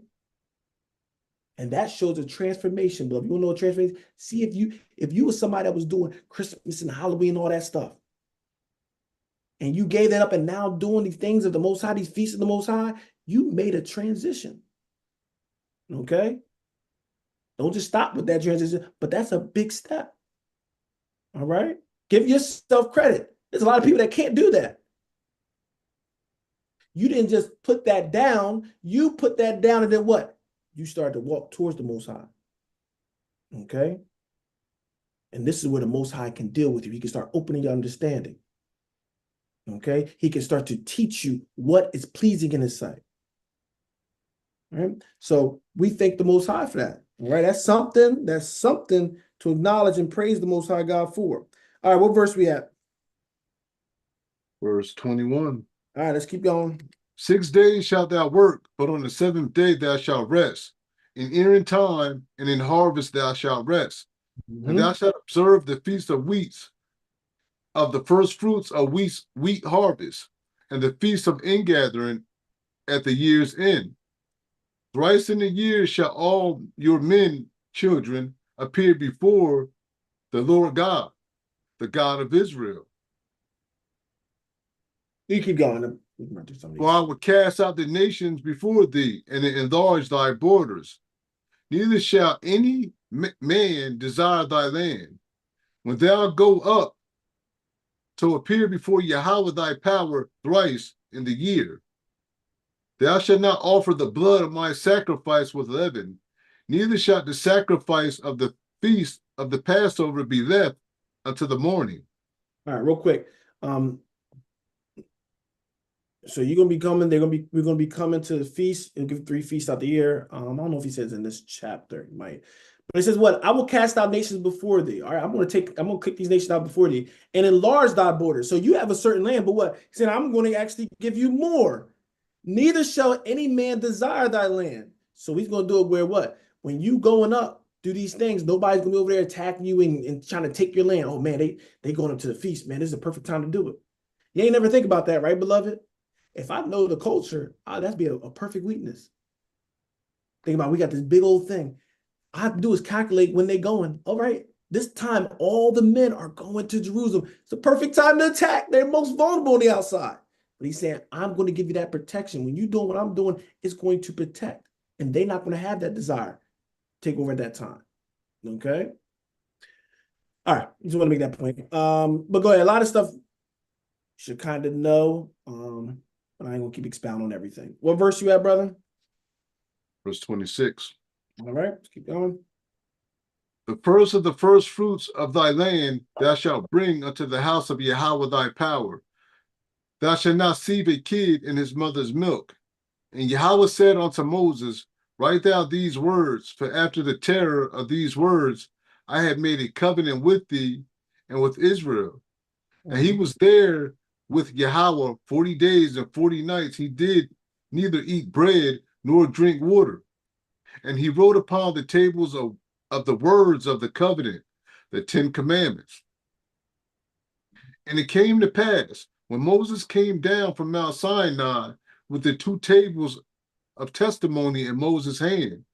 Speaker 1: And that shows a transformation, beloved. You want to know what transformation? See if you were somebody that was doing Christmas and Halloween and all that stuff, and you gave that up and now doing these things of the Most High, these feasts of the Most High, you made a transition. Okay? Don't just stop with that transition, but that's a big step. All right? Give yourself credit. There's a lot of people that can't do that. You didn't just put that down. You put that down and then what? You start to walk towards the Most High. Okay? And this is where the Most High can deal with you. He can start opening your understanding. Okay? He can start to teach you what is pleasing in his sight. All right? So we thank the Most High for that. All right? That's something to acknowledge and praise the Most High God for. All right, what verse we at?
Speaker 2: Verse 21.
Speaker 1: All right, let's keep going.
Speaker 2: 6 days shalt thou work, but on the 7th day thou shalt rest. In earing time and in harvest thou shalt rest. And thou shalt observe the feast of weeks, of the first fruits of wheat harvest, and the feast of ingathering at the year's end. Thrice in a year shall all your men, children, appear before the Lord God, the God of Israel.
Speaker 1: You keep going.
Speaker 2: For I will cast out the nations before thee, and enlarge thy borders. Neither shall any man desire thy land. When thou go up to appear before Yahweh thy power thrice in the year, thou shalt not offer the blood of my sacrifice with leaven, neither shall the sacrifice of the feast of the Passover be left until the morning.
Speaker 1: All right, real quick. So you're gonna be coming. We're gonna be coming to the feast and give 3 feasts out the year. I don't know if he says in this chapter, he might, but it says what? I will cast out nations before thee. All right, I'm gonna kick these nations out before thee and enlarge thy borders. So you have a certain land, but what? He said, I'm going to actually give you more. Neither shall any man desire thy land. So he's gonna do it where what? When you going up, do these things, nobody's gonna be over there attacking you and trying to take your land. Oh man, they going up to the feast, man. This is the perfect time to do it. You ain't never think about that, right, beloved? If I know the culture, that'd be a perfect weakness. Think about it, we got this big old thing. I have to do is calculate when they're going. All right, this time all the men are going to Jerusalem. It's the perfect time to attack. They're most vulnerable on the outside. But he's saying, I'm going to give you that protection. When you're doing what I'm doing, it's going to protect. And they're not going to have that desire take over at that time. Okay. All right. Just want to make that point. But go ahead. A lot of stuff you should kind of know. But I ain't gonna keep expounding on everything. What verse you at, brother?
Speaker 2: Verse 26.
Speaker 1: All right, let's keep going.
Speaker 2: The first of the first fruits of thy land thou shalt bring unto the house of Yahweh thy power. Thou shalt not seethe a kid in his mother's milk. And Yahweh said unto Moses, write down these words, for after the terror of these words I have made a covenant with thee and with Israel. And he was there with Yahweh 40 days and 40 nights. He did neither eat bread nor drink water. And he wrote upon the tables of the words of the covenant, the 10 commandments. And it came to pass, when Moses came down from Mount Sinai with the 2 tables of testimony in Moses' hand,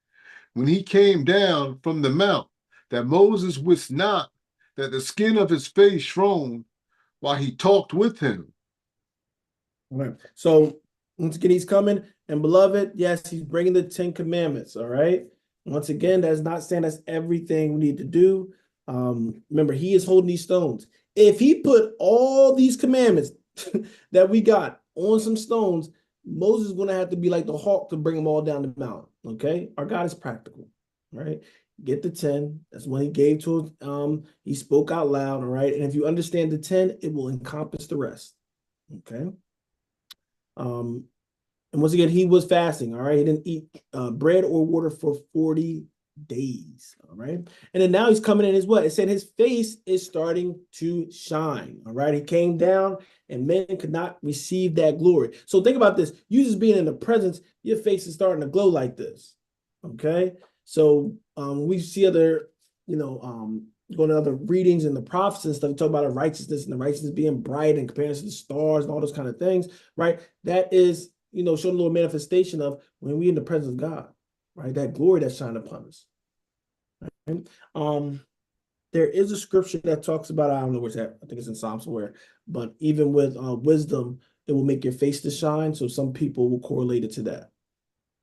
Speaker 2: when he came down from the mount, that Moses wist not that the skin of his face shone while he talked with him.
Speaker 1: All right. So once again, he's coming, and beloved, yes, he's bringing the 10 commandments. All right. Once again, that's not saying that's everything we need to do. Remember, he is holding these stones. If he put all these commandments that we got on some stones, Moses is going to have to be like the hawk to bring them all down the mountain. Okay. Our God is practical. Right. Get the 10. That's when he gave to he spoke out loud. All right. And if you understand the 10, it will encompass the rest. Okay. And once again, he was fasting. All right. He didn't eat bread or water for 40 days. All right. And then now he's coming in his what? It said his face is starting to shine. All right. He came down and men could not receive that glory. So think about this. You just being in the presence, your face is starting to glow like this. Okay. So we see other, going to other readings in the prophets and stuff, talk about the righteousness and the righteousness being bright in comparison to the stars and all those kind of things, right? That is, showing a little manifestation of when we're in the presence of God, right? That glory that's shining upon us. Right? There is a scripture that talks about, I don't know where's that, I think it's in Psalms somewhere, but even with wisdom, it will make your face to shine. So some people will correlate it to that.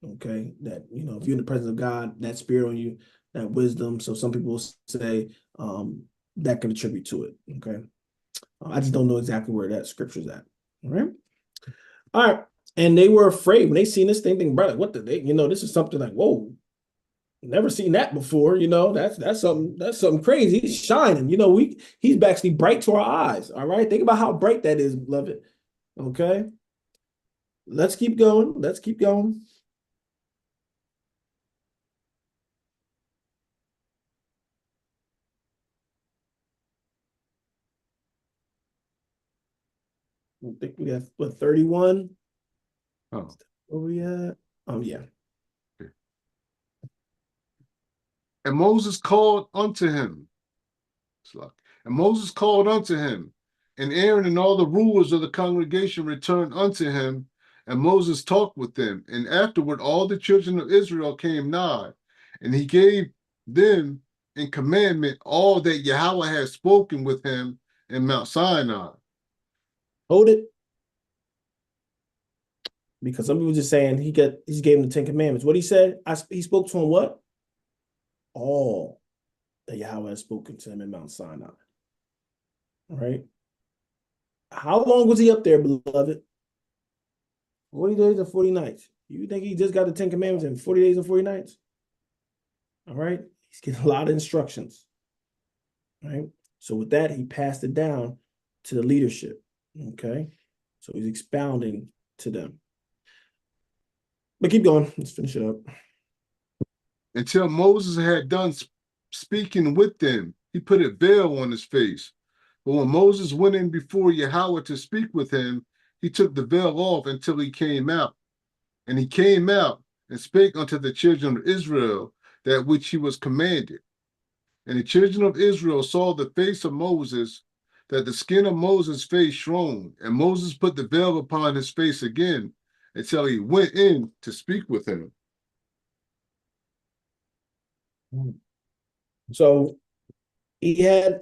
Speaker 1: Okay, that if you're in the presence of God, that spirit on you, that wisdom. So some people will say that can attribute to it. Okay, I just don't know exactly where that scripture's at. All right. And they were afraid when they seen this thing, brother, what did they? This is something like, whoa, never seen that before. That's something crazy. He's shining. He's actually bright to our eyes. All right, think about how bright that is, beloved. Okay, let's keep going. Let's keep going. I think we have 31.
Speaker 2: Oh.
Speaker 1: Where we at? Oh, yeah.
Speaker 2: And Moses called unto him. And Moses called unto him, and Aaron and all the rulers of the congregation returned unto him, and Moses talked with them. And afterward all the children of Israel came nigh, and he gave them in commandment all that Yahweh had spoken with him in Mount Sinai.
Speaker 1: Hold it. Because some people just saying he gave him the 10 commandments. What he said, he spoke to him what? All that Yahweh has spoken to him in Mount Sinai. All right. How long was he up there, beloved? 40 days or 40 nights. You think he just got the 10 commandments in 40 days and 40 nights? All right. He's getting a lot of instructions. All right. So with that, he passed it down to the leadership. Okay. So he's expounding to them. But keep going. Let's finish it up.
Speaker 2: Until Moses had done speaking with them, he put a veil on his face. But when Moses went in before Yahweh to speak with him, he took the veil off until he came out. And he came out and spake unto the children of Israel that which he was commanded. And the children of Israel saw the face of Moses, that the skin of Moses' face shone. And Moses put the veil upon his face again until he went in to speak with him.
Speaker 1: So he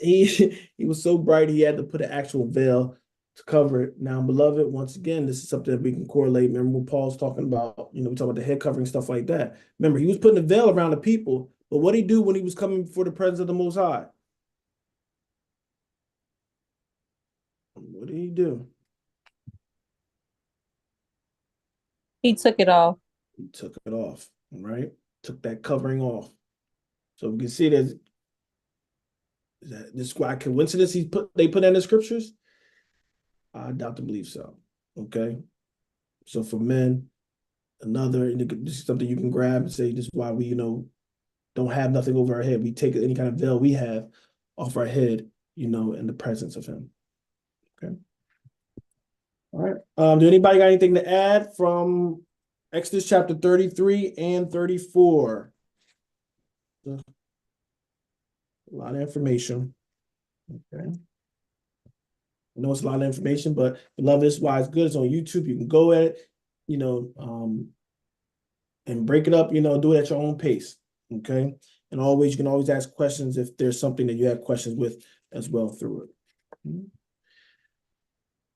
Speaker 1: he was so bright he had to put an actual veil to cover it. Now, beloved, once again, this is something that we can correlate. Remember when Paul's talking about, we talk about the head covering, stuff like that. Remember, he was putting a veil around the people, but what did he do when he was coming before the presence of the Most High? What did he do?
Speaker 3: He took it off.
Speaker 1: He took it off, right? Took that covering off. So we can see that this why coincidence they put that in the scriptures? I doubt to believe so. Okay. So for men, this is something you can grab and say, this is why we, don't have nothing over our head. We take any kind of veil we have off our head, in the presence of him. Okay. All right. Do anybody got anything to add from Exodus chapter 33 and 34? A lot of information. Okay. I know it's a lot of information, but beloved, this is why it's good. It's on YouTube. You can go at it, and break it up, do it at your own pace. Okay. And you can always ask questions if there's something that you have questions with as well through it.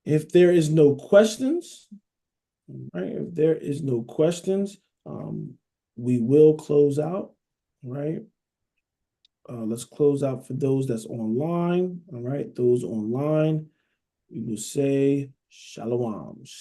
Speaker 1: If there is no questions, right? If there is no questions, we will close out, right? Let's close out for those that's online. All right, those online, we will say shalom.